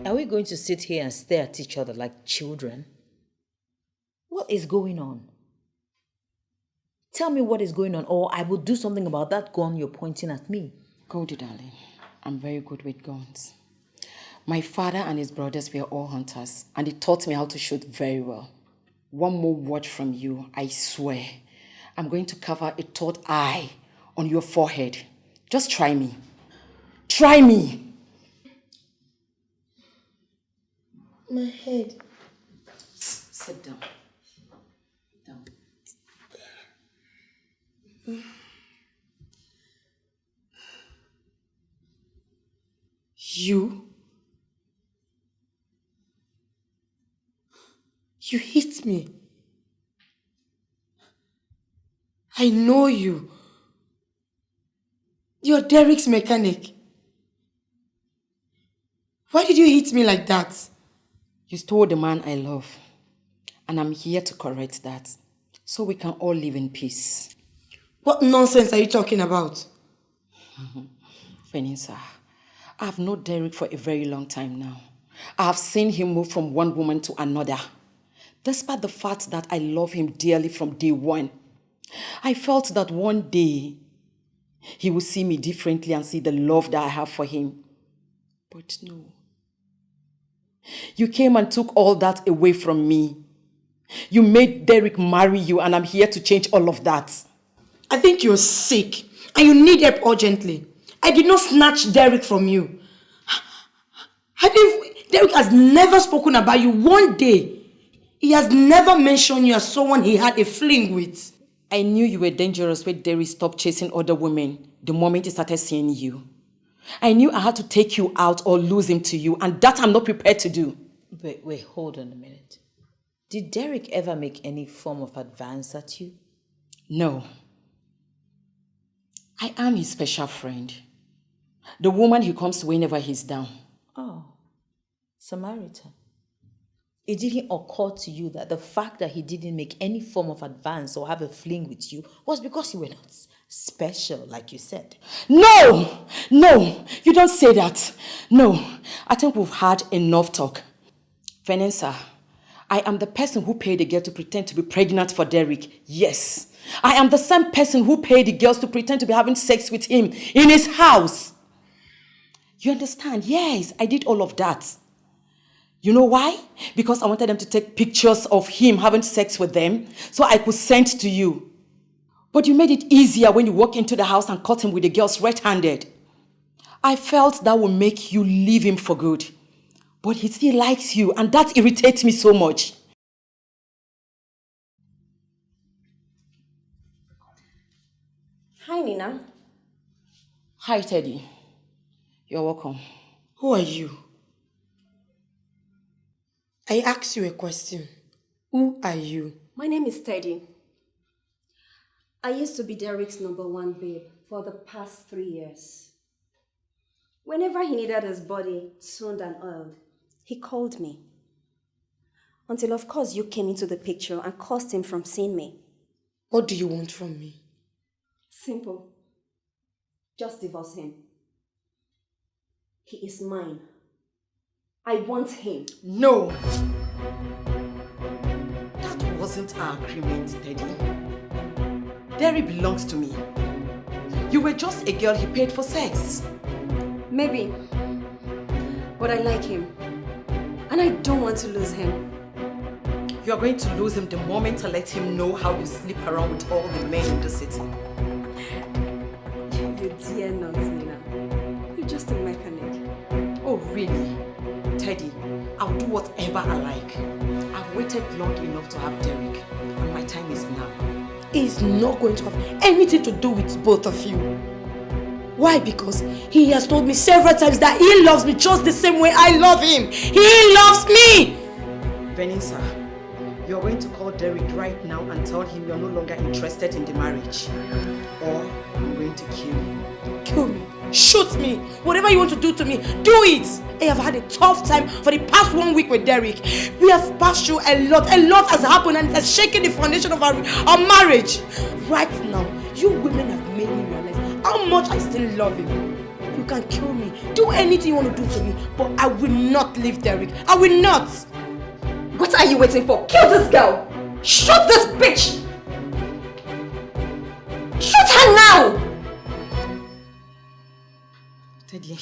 Are we going to sit here and stare at each other like children? What is going on? Tell me what is going on, or I will do something about that gun you're pointing at me. Goldie, darling, I'm very good with guns. My father and his brothers were all hunters, and they taught me how to shoot very well. One more word from you, I swear, I'm going to cover a third eye on your forehead. Just try me. Try me! My head. Sit down. You hit me. I know you. You're Derrick's mechanic. Why did you hit me like that? You stole the man I love, and I'm here to correct that, so we can all live in peace. What nonsense are you talking about? Venessa, I have known Derrick for a very long time now. I have seen him move from one woman to another. Despite the fact that I love him dearly from day one, I felt that one day he would see me differently and see the love that I have for him. But no. You came and took all that away from me. You made Derrick marry you, and I'm here to change all of that. I think you're sick and you need help urgently. I did not snatch Derrick from you. Derrick has never spoken about you one day. He has never mentioned you as someone he had a fling with. I knew you were dangerous when Derrick stopped chasing other women the moment he started seeing you. I knew I had to take you out or lose him to you, and that I'm not prepared to do. Wait, hold on a minute. Did Derrick ever make any form of advance at you? No. I am his special friend. The woman he comes to whenever he's down. Oh, Samaritan. It didn't occur to you that the fact that he didn't make any form of advance or have a fling with you was because you were not special, like you said? No! No! You don't say that. No. I think we've had enough talk. Venessa, I am the person who paid the girl to pretend to be pregnant for Derrick. Yes. I am the same person who paid the girls to pretend to be having sex with him in his house. You understand? Yes, I did all of that. You know why? Because I wanted them to take pictures of him having sex with them so I could send to you. But you made it easier when you walk into the house and caught him with the girls red-handed. I felt that would make you leave him for good. But he still likes you, and that irritates me so much. Hi, Nina. Hi, Teddy. You're welcome. Who are you? I asked you a question. Who are you? My name is Teddy. I used to be Derrick's #1 babe for the past 3 years. Whenever he needed his body toned and oiled, he called me. Until, of course, you came into the picture and caused him from seeing me. What do you want from me? Simple. Just divorce him. He is mine. I want him. No. That wasn't our agreement, Teddy. Derrick belongs to me. You were just a girl he paid for sex. Maybe. But I like him. And I don't want to lose him. You are going to lose him the moment I let him know how you sleep around with all the men in the city. You dare not, Nina. You're just a mechanic. Oh, really? Teddy, I'll do whatever I like. I've waited long enough to have Derrick, and my time is now. It's not going to have anything to do with both of you. Why? Because he has told me several times that he loves me just the same way I love him. He loves me! Venessa, you're going to call Derrick right now and tell him you're no longer interested in the marriage. Or I'm going to kill you. Kill me. Shoot me. Whatever you want to do to me, do it. I have had a tough time for the past 1 week with Derrick. We have passed through a lot. A lot has happened and it has shaken the foundation of our marriage. Right now, you women have made me realize how much I still love him. You can kill me. Do anything you want to do to me. But I will not leave Derrick. I will not. What are you waiting for? Kill this girl! Shoot this bitch! Shoot her now! Teddy,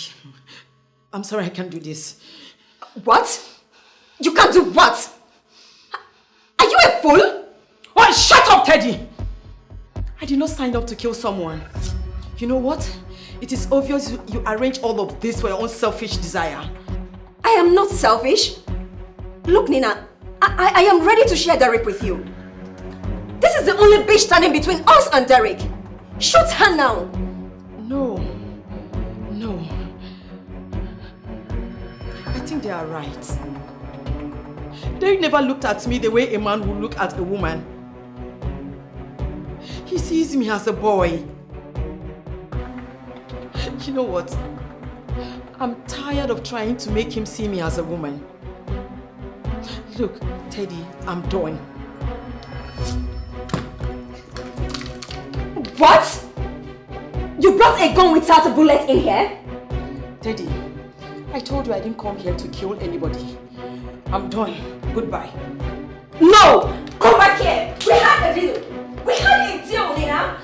I'm sorry I can't do this. What? You can't do what? Are you a fool? Oh, shut up, Teddy! I did not sign up to kill someone. You know what? It is obvious you arrange all of this for your own selfish desire. I am not selfish. Look, Nina, I am ready to share Derrick with you. This is the only bitch standing between us and Derrick. Shoot her now. No. I think they are right. Derrick never looked at me the way a man would look at a woman. He sees me as a boy. You know what? I'm tired of trying to make him see me as a woman. Look, Teddy, I'm done. What? You brought a gun without a bullet in here? Teddy, I told you I didn't come here to kill anybody. I'm done. Goodbye. No! Come back here! We had a deal! We had a deal, Nina!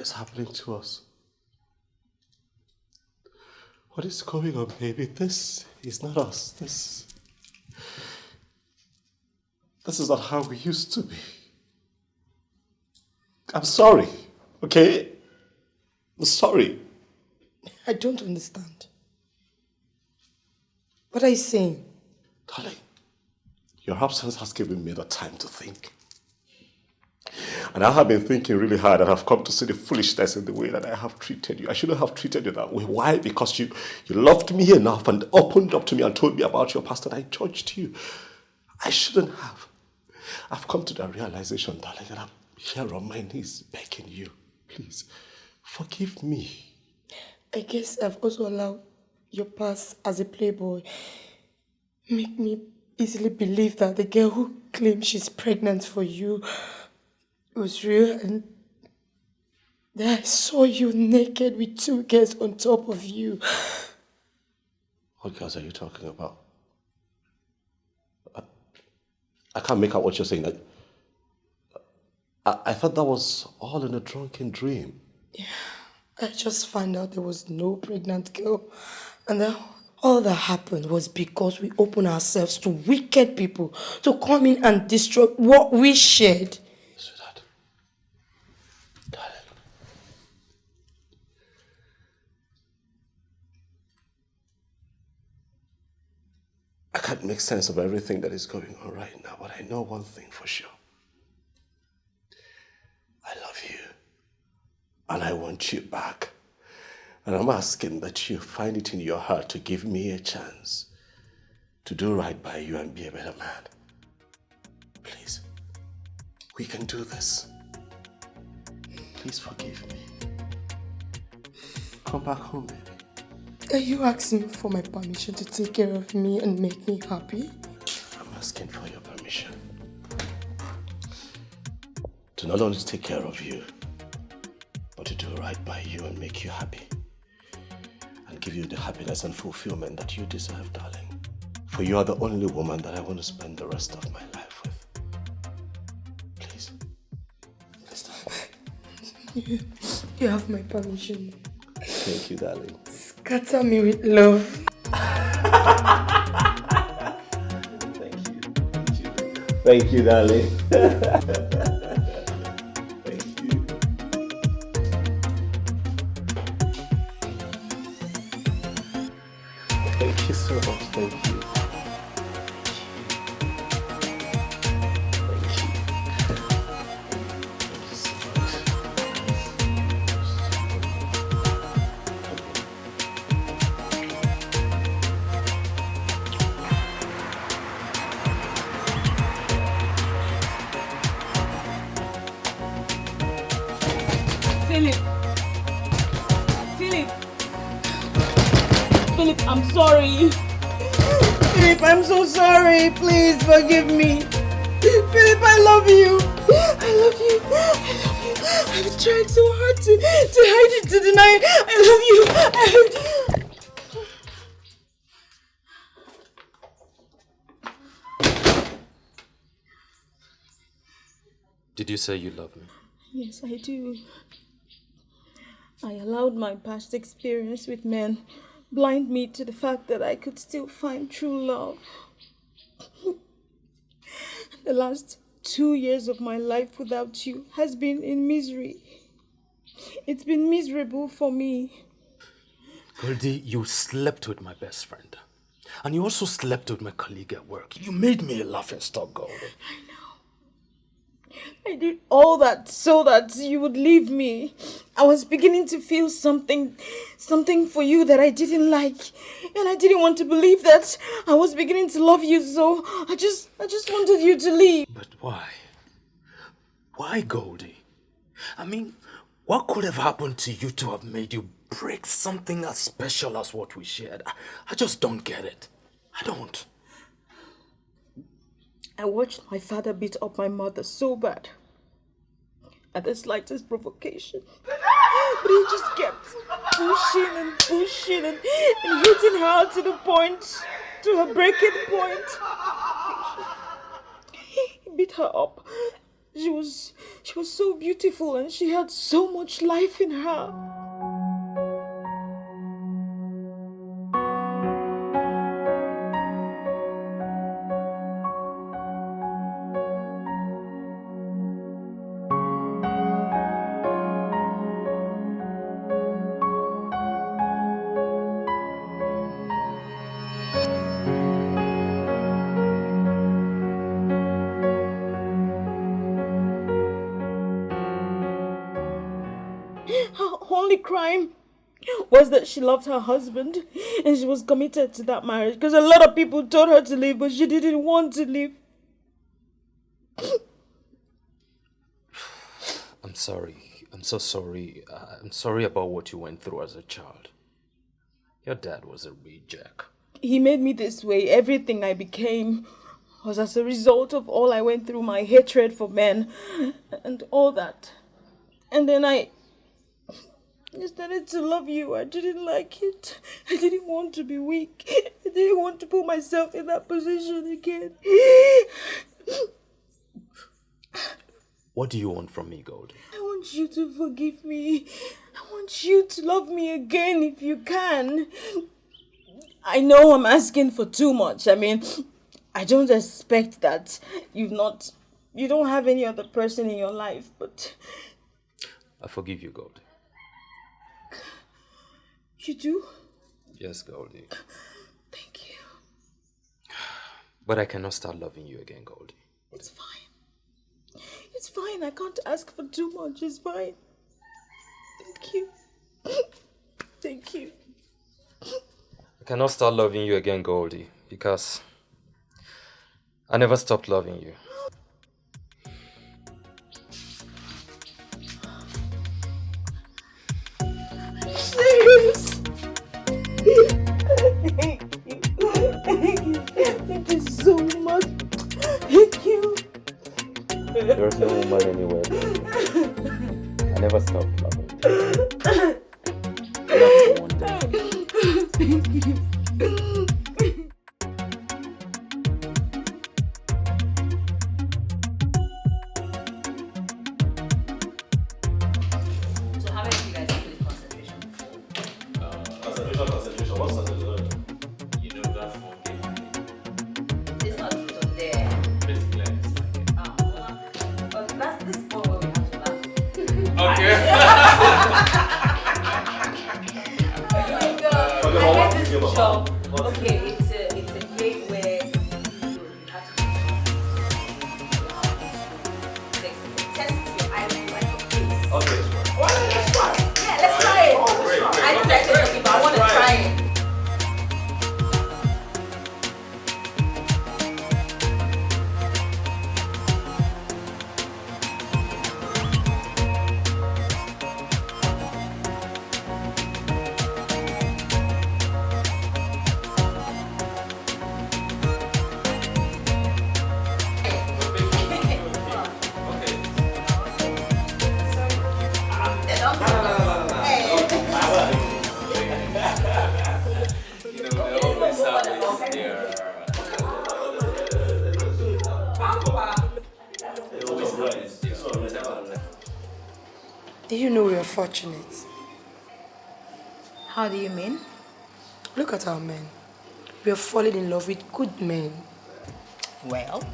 is happening to us? What is going on, baby? This is not us. This is not how we used to be. I'm sorry, okay? I'm sorry. I don't understand. What are you saying? Darling, your absence has given me the time to think. And I have been thinking really hard and I've come to see the foolishness in the way that I have treated you. I shouldn't have treated you that way. Why? Because you loved me enough and opened up to me and told me about your past and I judged you. I shouldn't have. I've come to the realization, darling, that I'm here on my knees begging you. Please, forgive me. I guess I've also allowed your past as a playboy make me easily believe that the girl who claimed she's pregnant for you was real, and then I saw you naked with 2 girls on top of you. What girls are you talking about? I can't make out what you're saying. I thought that was all in a drunken dream. Yeah, I just found out there was no pregnant girl, and then all that happened was because we opened ourselves to wicked people to come in and destroy what we shared. Sweetheart, darling, I can't make sense of everything that is going on right now, but I know one thing for sure. I love you, and I want you back. And I'm asking that you find it in your heart to give me a chance to do right by you and be a better man. Please, we can do this. Please forgive me. Come back home, baby. Are you asking for my permission to take care of me and make me happy? I'm asking for your permission to not only take care of you, but to do right by you and make you happy. And give you the happiness and fulfillment that you deserve, darling. For you are the only woman that I want to spend the rest of my life with. Please. You have my permission. Thank you, darling. Scatter me with love. Thank you, darling. Thank you so much. Thank you. Philip, I'm sorry. Philip, I'm so sorry. Please forgive me. Philip, I love you. I love you. I love you. I've tried so hard to hide it, to deny it. I love you. Did you say you love me? Yes, I do. I allowed my past experience with men blind me to the fact that I could still find true love. The last 2 years of my life without you has been in misery. It's been miserable for me. Goldie, you slept with my best friend. And you also slept with my colleague at work. You made me a laughingstock, Goldie. I did all that so that you would leave me. I was beginning to feel something for you that I didn't like. And I didn't want to believe that I was beginning to love you, so I just wanted you to leave. But why? Why, Goldie? I mean, what could have happened to you to have made you break something as special as what we shared? I just don't get it. I don't. I watched my father beat up my mother so bad at the slightest provocation. But he just kept pushing and hitting her to her breaking point. He beat her up She was so beautiful and she had so much life in her. Her only crime was that she loved her husband and she was committed to that marriage because a lot of people told her to leave, but she didn't want to leave. I'm sorry. I'm so sorry. I'm sorry about what you went through as a child. Your dad was a reject. He made me this way. Everything I became was as a result of all I went through, my hatred for men and all that. And then I started to love you. I didn't like it. I didn't want to be weak. I didn't want to put myself in that position again. What do you want from me, Goldie? I want you to forgive me. I want you to love me again if you can. I know I'm asking for too much. I mean, I don't expect that you don't have any other person in your life, but... I forgive you, Goldie. You do? Yes, Goldie. Thank you. But I cannot start loving you again, Goldie. It's fine. It's fine. I can't ask for too much. It's fine. Thank you. Thank you. I cannot start loving you again, Goldie, because I never stopped loving you. Serious? Thank you. Thank you so much. Thank you. There's no woman anywhere. I never stopped loving you. Not one day. Thank you. So how many of you guys have played concentration? Concentration. What's concentration? You know that for It's not truth or dare. But that's this point where we have to laugh. Oh my God. I get this job. Okay, it's a game where you have to test your IQ and your face. Okay. Let's try. Yeah, let's try it. I know that you're talking, but I want to try it. Do you know we are fortunate? How do you mean? Look at our men. We are falling in love with good men. Well,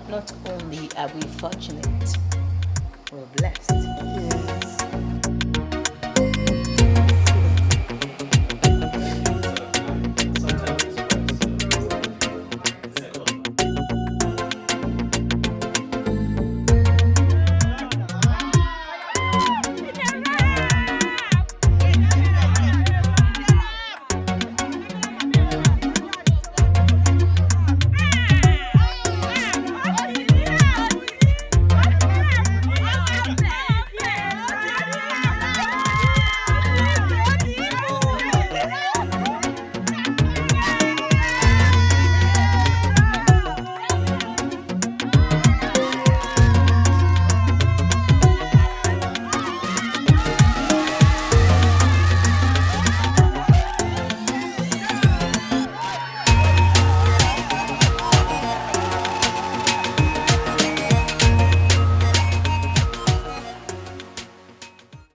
not only are we fortunate, we're blessed. Yeah.